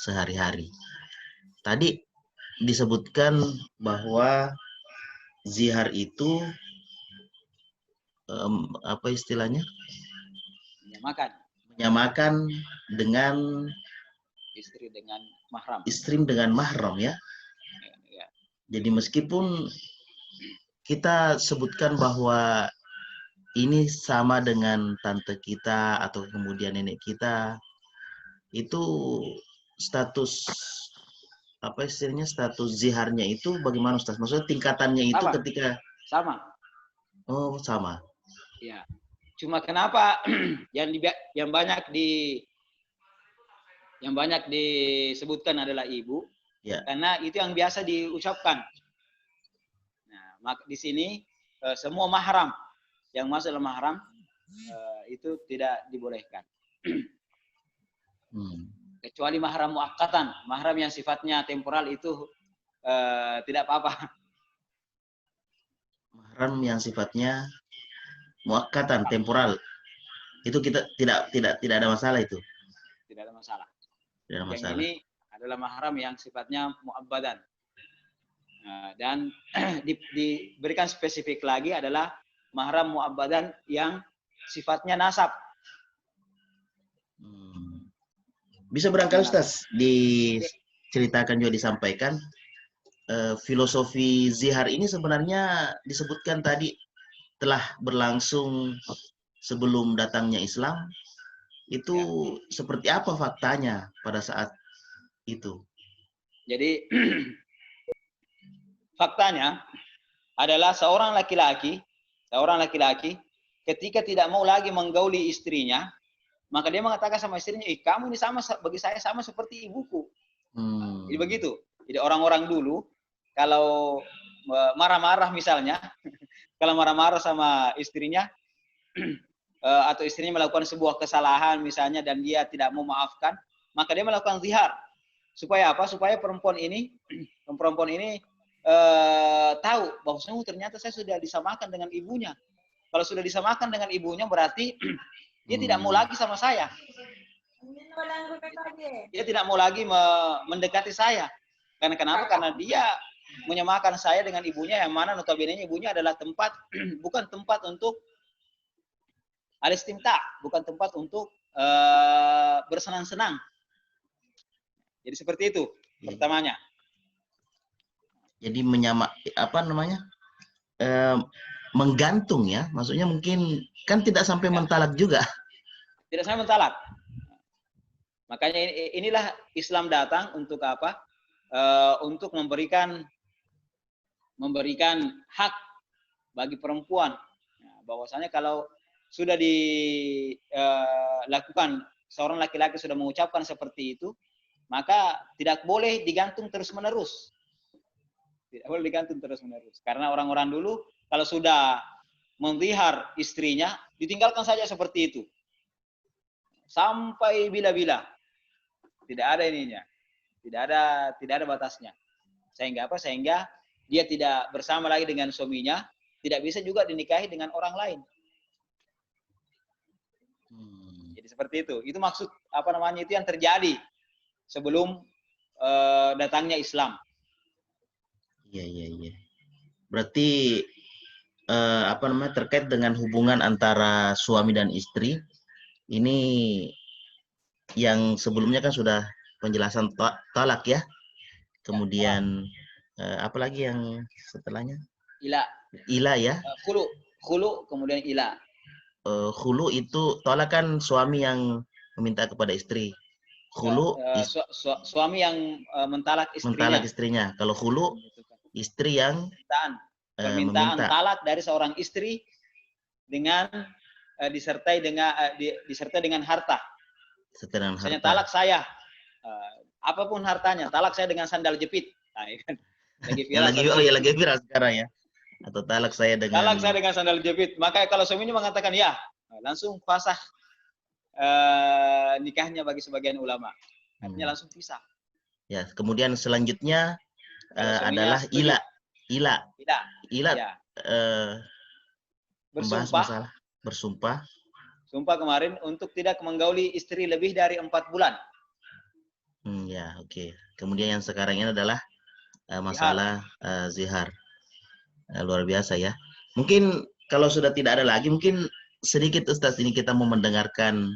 sehari-hari. Tadi disebutkan bahwa zihar itu apa istilahnya? Menyamakan dengan istri dengan mahram. Istri dengan mahram ya. Ya. Jadi meskipun kita sebutkan bahwa ini sama dengan tante kita atau kemudian nenek kita, itu status apa istilahnya, status ziharnya itu bagaimana Ustaz? Maksudnya tingkatannya itu sama. ketika sama. Oh, sama. Ya. Cuma kenapa yang banyak disebutkan adalah ibu, ya. Karena itu yang biasa diucapkan. Nah, di sini semua mahram yang masuk dalam mahram itu tidak dibolehkan. Kecuali mahram muakkatan, mahram yang sifatnya temporal itu tidak apa-apa. Mahram yang sifatnya muakkatan, temporal, itu kita tidak ada masalah itu. Tidak ada masalah. Tidak ada masalah. Yang ini adalah mahram yang sifatnya mu'abbadan. Dan diberikan spesifik lagi adalah mahram mu'abbadan yang sifatnya nasab. Bisa barangkali Ustaz diceritakan juga disampaikan filosofi zihar ini sebenarnya disebutkan tadi telah berlangsung sebelum datangnya Islam. Itu seperti apa faktanya pada saat itu? Jadi faktanya adalah seorang laki-laki ketika tidak mau lagi menggauli istrinya, maka dia mengatakan sama istrinya, kamu ini sama bagi saya sama seperti ibuku. Jadi begitu. Jadi orang-orang dulu kalau marah-marah misalnya, kalau marah-marah sama istrinya atau istrinya melakukan sebuah kesalahan misalnya dan dia tidak mau maafkan, maka dia melakukan zihar. Supaya apa? Supaya perempuan ini tahu bahwa ternyata saya sudah disamakan dengan ibunya. Kalau sudah disamakan dengan ibunya berarti dia tidak mau lagi sama saya. Dia tidak mau lagi mendekati saya. Karena kenapa? Karena dia menyamakan saya dengan ibunya, yang mana notabene ibunya adalah tempat bukan tempat untuk al-istimta', bukan tempat untuk bersenang-senang. Jadi seperti itu pertamanya. Jadi menggantung ya, maksudnya mungkin kan tidak sampai mentalak juga. Tidak sampai mentalak. Makanya inilah Islam datang untuk apa? Untuk memberikan hak bagi perempuan. Nah, bahwasanya kalau sudah dilakukan, seorang laki-laki sudah mengucapkan seperti itu, maka tidak boleh digantung terus-menerus. Tidak boleh digantung terus-menerus. Karena orang-orang dulu kalau sudah menzihar istrinya, ditinggalkan saja seperti itu. Sampai bila-bila. Tidak ada ininya. Tidak ada batasnya. Sehingga apa? Sehingga dia tidak bersama lagi dengan suaminya, tidak bisa juga dinikahi dengan orang lain. Jadi seperti itu. Itu maksud itu yang terjadi sebelum datangnya Islam. Iya. Berarti terkait dengan hubungan antara suami dan istri ini yang sebelumnya kan sudah penjelasan talak ya. Kemudian apalagi yang setelahnya? Ila ya. Khulu kemudian ila. Khulu itu tolak kan suami yang meminta kepada istri. Khulu suami yang mentalak istrinya. Kalau khulu istri yang permintaan talak dari seorang istri dengan disertai dengan harta. Misalnya talak saya, apapun hartanya, talak saya dengan sandal jepit. Nah, kan? Lagi viral sekarang ya. Atau talak saya dengan sandal jepit. Maka kalau suaminya mengatakan ya, langsung fasah nikahnya bagi sebagian ulama. Artinya langsung pisah. Ya, kemudian selanjutnya adalah ila. Membahas masalah bersumpah. Sumpah kemarin untuk tidak menggauli istri lebih dari 4 bulan. Ya, oke. Kemudian yang sekarang ini adalah masalah zihar. Luar biasa ya. Mungkin kalau sudah tidak ada lagi, mungkin sedikit Ustaz ini kita mau mendengarkan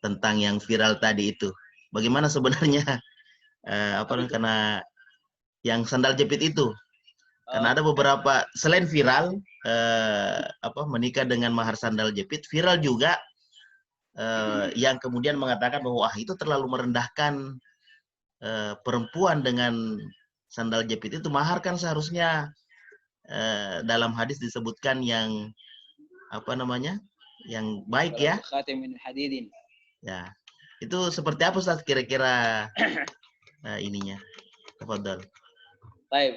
tentang yang viral tadi itu. Bagaimana sebenarnya karena yang sandal jepit itu. Karena ada beberapa selain viral menikah dengan mahar sandal jepit, viral juga yang kemudian mengatakan bahwa itu terlalu merendahkan perempuan dengan sandal jepit itu. Mahar kan seharusnya dalam hadis disebutkan yang yang baik ya. Ya. Itu seperti apa Ustaz kira-kira ininya? Tafadhal. Baik.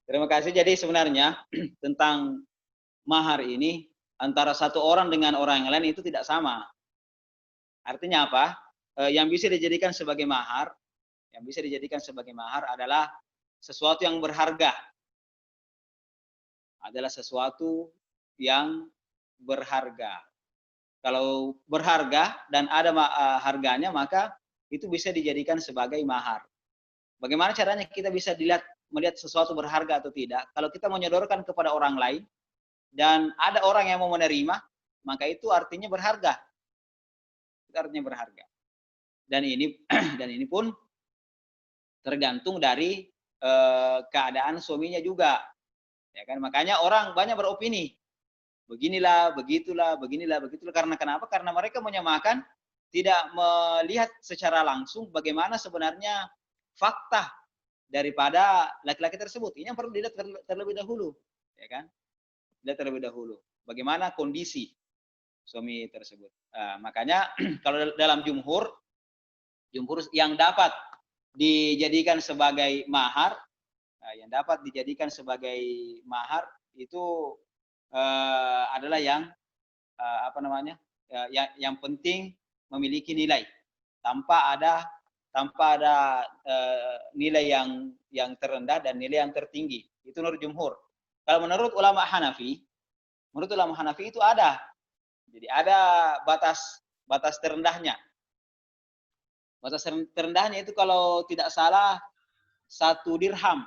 Terima kasih. Jadi sebenarnya tentang mahar ini antara satu orang dengan orang yang lain itu tidak sama. Artinya apa? Yang bisa dijadikan sebagai mahar, adalah sesuatu yang berharga. Kalau berharga dan ada harganya, maka itu bisa dijadikan sebagai mahar. Bagaimana caranya kita bisa melihat sesuatu berharga atau tidak? Kalau kita menyodorkan kepada orang lain, dan ada orang yang mau menerima, maka itu artinya berharga. Itu artinya berharga. Dan ini dan ini pun tergantung dari keadaan suaminya juga. Ya kan? Makanya orang banyak beropini. Beginilah, begitulah, beginilah, begitulah. Karena kenapa? Karena mereka menyamakan, tidak melihat secara langsung bagaimana sebenarnya fakta daripada laki-laki tersebut. Ini yang perlu dilihat terlebih dahulu, ya kan? Dilihat terlebih dahulu. Bagaimana kondisi suami tersebut. Makanya kalau dalam jumhur yang dapat dijadikan sebagai mahar, itu adalah yang yang penting memiliki nilai tanpa ada nilai yang terendah dan nilai yang tertinggi. Itu menurut jumhur. Kalau menurut ulama Hanafi itu ada. Jadi ada batas terendahnya. Batas terendahnya itu kalau tidak salah 1 dirham.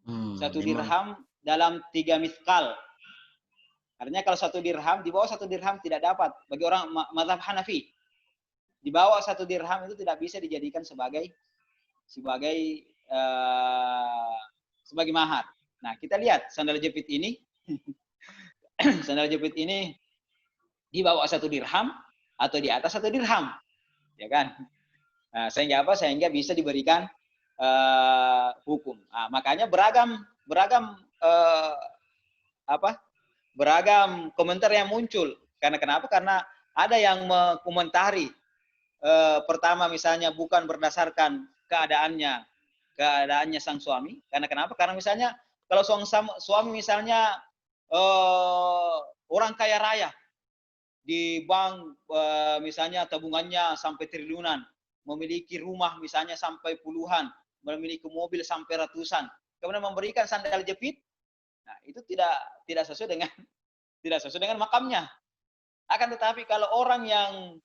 1 dirham dalam 3 miskal. Artinya kalau 1 dirham, di bawah 1 dirham tidak dapat. Bagi orang mazhab Hanafi, di bawah 1 dirham itu tidak bisa dijadikan sebagai mahar. Nah, kita lihat sandal jepit ini. Sandal jepit ini di bawah 1 dirham atau di atas 1 dirham. Ya kan? Nah, sehingga apa? Sehingga bisa diberikan hukum. Nah, makanya beragam komentar yang muncul. Karena kenapa? Karena ada yang mengomentari pertama misalnya bukan berdasarkan keadaannya sang suami. Karena kenapa? Karena misalnya kalau suami misalnya orang kaya raya, di bank misalnya tabungannya sampai triliunan, memiliki rumah misalnya sampai puluhan, memiliki mobil sampai ratusan, kemudian memberikan sandal jepit, nah itu tidak sesuai dengan makamnya. Akan tetapi kalau orang yang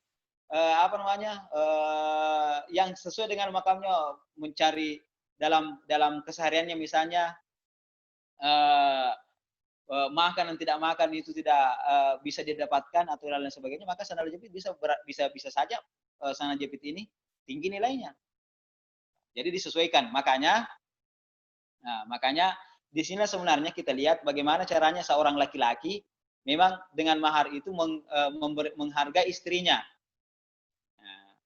yang sesuai dengan makamnya, mencari dalam kesehariannya misalnya makan dan tidak makan itu tidak bisa didapatkan atau lain sebagainya, maka sandal jepit bisa saja sandal jepit ini tinggi nilainya. Jadi disesuaikan. Makanya di sini sebenarnya kita lihat bagaimana caranya seorang laki-laki memang dengan mahar itu menghargai istrinya. Nah,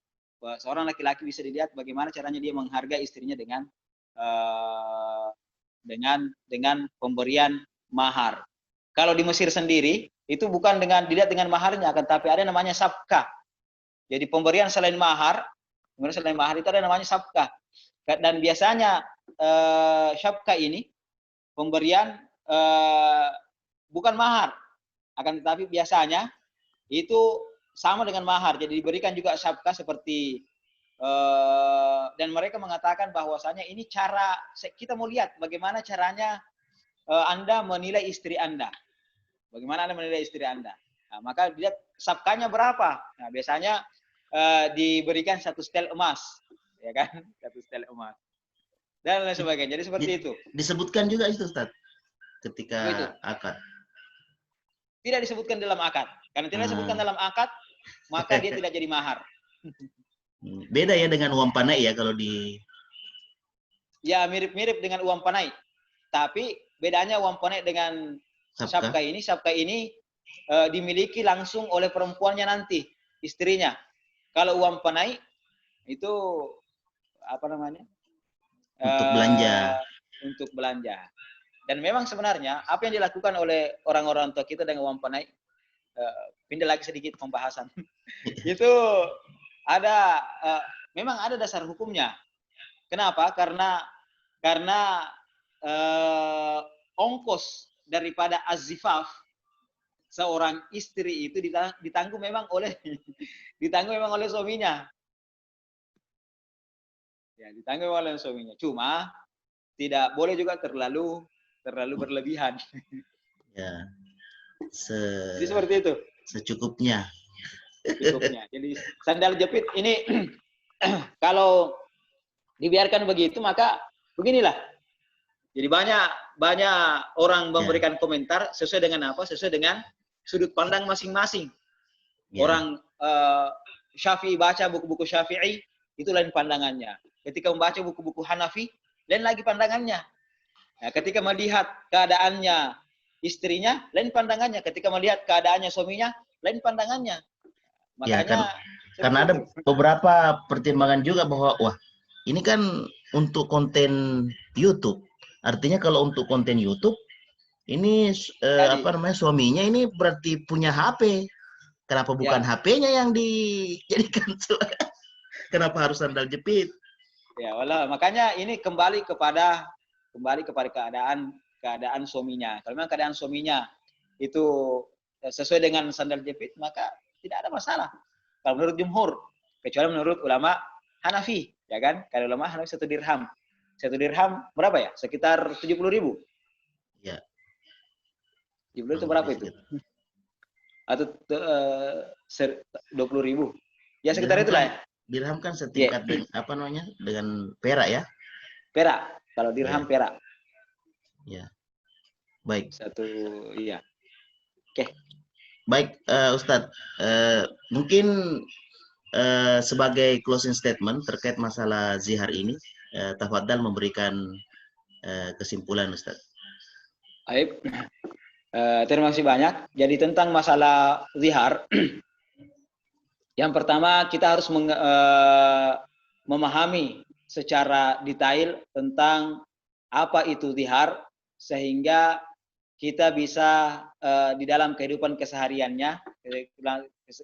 seorang laki-laki bisa dilihat bagaimana caranya dia menghargai istrinya dengan pemberian mahar. Kalau di Mesir sendiri itu bukan dilihat dengan maharnya, akan tapi ada namanya sabkah. Jadi pemberian selain mahar itu ada namanya sabkah. Dan biasanya sabkah ini pemberian bukan mahar, akan tetapi biasanya itu sama dengan mahar. Jadi diberikan juga sabkah seperti dan mereka mengatakan bahwasanya ini cara kita mau lihat bagaimana caranya Anda menilai istri Anda. Bagaimana Anda menilai istri Anda? Nah, maka lihat sabkahnya berapa. Nah, biasanya diberikan 1 setel emas, ya kan? 1 setel emas. Dan lain sebagainya. Jadi seperti itu. Disebutkan juga itu, Ustaz, ketika akad. Tidak disebutkan dalam akad. Karena tidak disebutkan dalam akad, maka dia tidak jadi mahar. Beda ya dengan uang panai ya kalau di... Ya, mirip-mirip dengan uang panai. Tapi bedanya uang panai dengan sabkah ini dimiliki langsung oleh perempuannya nanti, istrinya. Kalau uang panai itu untuk belanja. Dan memang sebenarnya apa yang dilakukan oleh orang-orang tua kita dengan uang panai, pindah lagi sedikit pembahasan. Itu memang ada dasar hukumnya. Kenapa? Karena ongkos daripada azifaf seorang istri itu ditanggung memang oleh suaminya. Ya, ditanggung oleh suaminya. Cuma tidak boleh juga terlalu berlebihan. Ya. Jadi seperti itu. Secukupnya. Jadi sandal jepit ini kalau dibiarkan begitu maka beginilah. Jadi banyak orang memberikan komentar sesuai dengan apa? Sesuai dengan sudut pandang masing-masing. Ya. Orang Syafi'i baca buku-buku Syafi'i, itu lain pandangannya. Ketika membaca buku-buku Hanafi, lain lagi pandangannya. Nah, ketika melihat keadaannya istrinya, lain pandangannya. Ketika melihat keadaannya suaminya, lain pandangannya. Ya, Makanya karena ada beberapa pertimbangan juga bahwa wah, ini kan untuk konten YouTube. Artinya kalau untuk konten YouTube ini apa namanya, suaminya ini berarti punya HP. Kenapa bukan HP-nya yang dijadikan? Kenapa harus sandal jepit? Ya, walau makanya ini kembali kepada keadaan suaminya. Kalau memang keadaan suaminya itu sesuai dengan sandal jepit, maka tidak ada masalah. Kalau menurut jumhur, kecuali menurut ulama Hanafi, ya kan? Kalau ulama Hanafi 1 dirham. 1 dirham berapa ya? Sekitar 70.000. Ya. 70 itu berapa itu? Atau 20.000. Ya sekitar itulah ya. Dirham kan setingkat dengan, apa namanya, dengan perak ya? Perak. Kalau dirham perak. Ya. Baik. Iya. Oke. Baik, Ustadz. Mungkin sebagai closing statement terkait masalah zihar ini, tafadhal memberikan kesimpulan, Ustadz. Baik. Terima kasih banyak. Jadi tentang masalah zihar, yang pertama kita harus memahami secara detail tentang apa itu zihar, sehingga kita bisa di dalam kehidupan kesehariannya,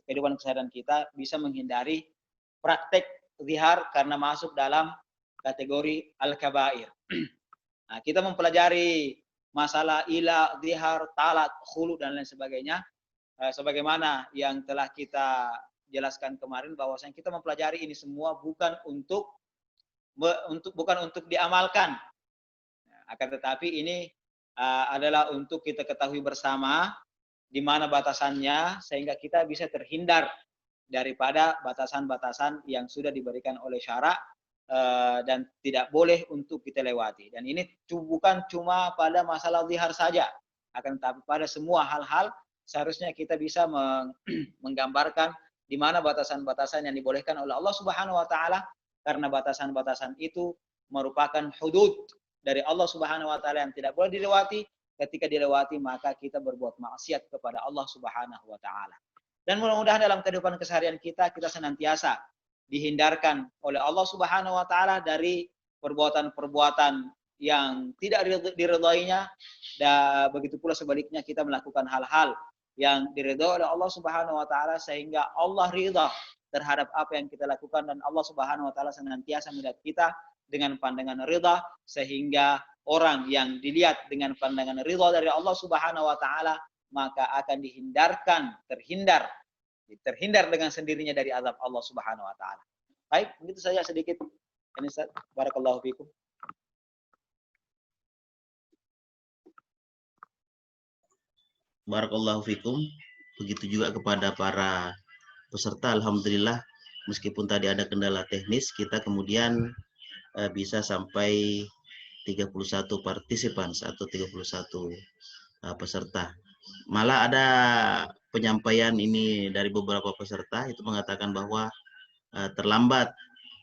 kehidupan keseharian kita bisa menghindari praktek zihar karena masuk dalam kategori al-kabair. Nah, kita mempelajari masalah ila, zihar, talak, khulu dan lain sebagainya. Sebagaimana yang telah kita jelaskan kemarin, bahwasanya kita mempelajari ini semua bukan untuk diamalkan, akan tetapi ini adalah untuk kita ketahui bersama di mana batasannya, sehingga kita bisa terhindar daripada batasan-batasan yang sudah diberikan oleh syarak dan tidak boleh untuk kita lewati. Dan ini bukan cuma pada masalah zihar saja, akan tetapi pada semua hal-hal seharusnya kita bisa menggambarkan di mana batasan-batasan yang dibolehkan oleh Allah Subhanahu wa taala, karena batasan-batasan itu merupakan hudud dari Allah Subhanahu wa taala yang tidak boleh dilewati. Ketika dilewati maka kita berbuat maksiat kepada Allah Subhanahu wa taala. Dan mudah-mudahan dalam kehidupan keseharian kita senantiasa dihindarkan oleh Allah Subhanahu wa taala dari perbuatan-perbuatan yang tidak diridhoinya, dan begitu pula sebaliknya kita melakukan hal-hal yang diridhoi oleh Allah Subhanahu wa taala, sehingga Allah ridha terhadap apa yang kita lakukan, dan Allah Subhanahu wa taala senantiasa melihat kita dengan pandangan ridha, sehingga orang yang dilihat dengan pandangan ridha dari Allah Subhanahu wa taala maka akan terhindar dengan sendirinya dari azab Allah Subhanahu wa taala. Baik, begitu saja sedikit. Ini Ustaz, barakallahu fikum. Barakallahu fikum. Begitu juga kepada para peserta. Alhamdulillah, meskipun tadi ada kendala teknis, kita kemudian bisa sampai 31 partisipan atau 31 peserta. Malah ada penyampaian ini dari beberapa peserta itu mengatakan bahwa terlambat,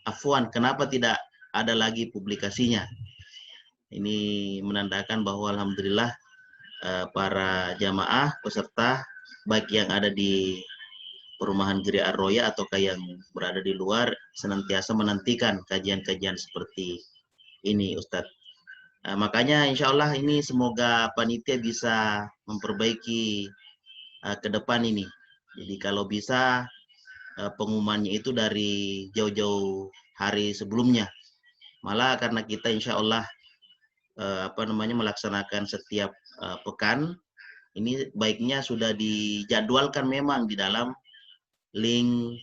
afwan, kenapa tidak ada lagi publikasinya. Ini menandakan bahwa alhamdulillah para jamaah peserta baik yang ada di perumahan Giri Ar-Roya ataukah yang berada di luar senantiasa menantikan kajian-kajian seperti ini, Ustadz. Makanya insya Allah ini semoga panitia bisa memperbaiki ke depan ini. Jadi kalau bisa pengumumannya itu dari jauh-jauh hari sebelumnya. Malah karena kita insya Allah melaksanakan setiap pekan, ini baiknya sudah dijadwalkan memang di dalam link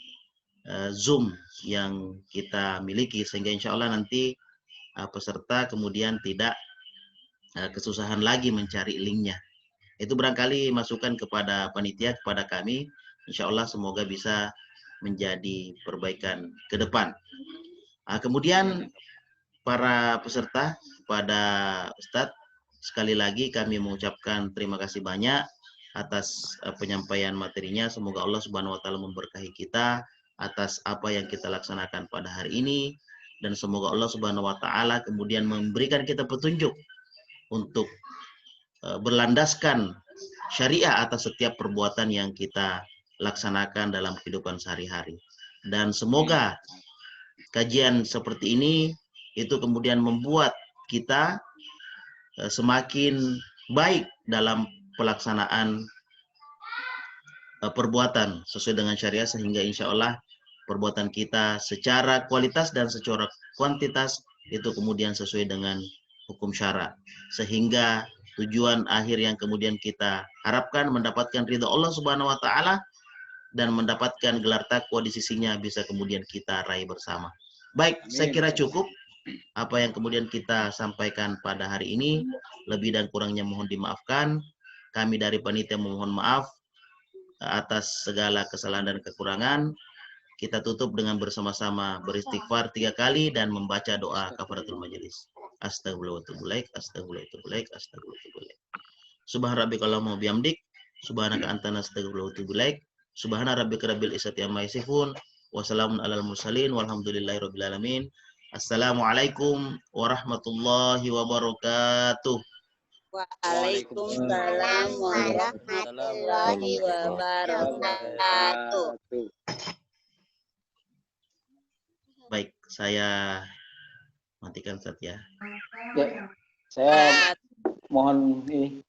Zoom yang kita miliki, sehingga insya Allah nanti peserta kemudian tidak kesusahan lagi mencari linknya. Itu barangkali masukan kepada panitia, kepada kami. Insya Allah semoga bisa menjadi perbaikan ke depan. Kemudian para peserta, kepada Ustadz, sekali lagi kami mengucapkan terima kasih banyak atas penyampaian materinya. Semoga Allah Subhanahu wa taala memberkahi kita atas apa yang kita laksanakan pada hari ini, dan semoga Allah Subhanahu wa taala kemudian memberikan kita petunjuk untuk berlandaskan syariah atas setiap perbuatan yang kita laksanakan dalam kehidupan sehari-hari. Dan semoga kajian seperti ini itu kemudian membuat kita semakin baik dalam pelaksanaan perbuatan sesuai dengan syariah, sehingga insya Allah perbuatan kita secara kualitas dan secara kuantitas itu kemudian sesuai dengan hukum syara, sehingga tujuan akhir yang kemudian kita harapkan mendapatkan ridha Allah Subhanahu wa taala dan mendapatkan gelar takwa di sisinya bisa kemudian kita raih bersama. Baik, saya kira cukup apa yang kemudian kita sampaikan pada hari ini. Lebih dan kurangnya mohon dimaafkan. Kami dari panitia memohon maaf atas segala kesalahan dan kekurangan. Kita tutup dengan bersama-sama beristighfar 3 kali dan membaca doa kafaratul majelis. Astagfirullah wa atubu ilaik, astagfirullah wa atubu ilaik, astagfirullah wa atubu ilaik. Subhana rabbika allahumma bihamdik, subhanaka anta nastaghfiruka wa atubu ilaik. Subhana rabbika rabbil izzati amma yasifun, wa salamun alal mursalin, walhamdulillahi rabbil alamin. Assalamualaikum warahmatullahi wabarakatuh. Waalaikumsalam warahmatullahi wabarakatuh. Baik, saya matikan Ustaz ya. Ya, saya mohon ini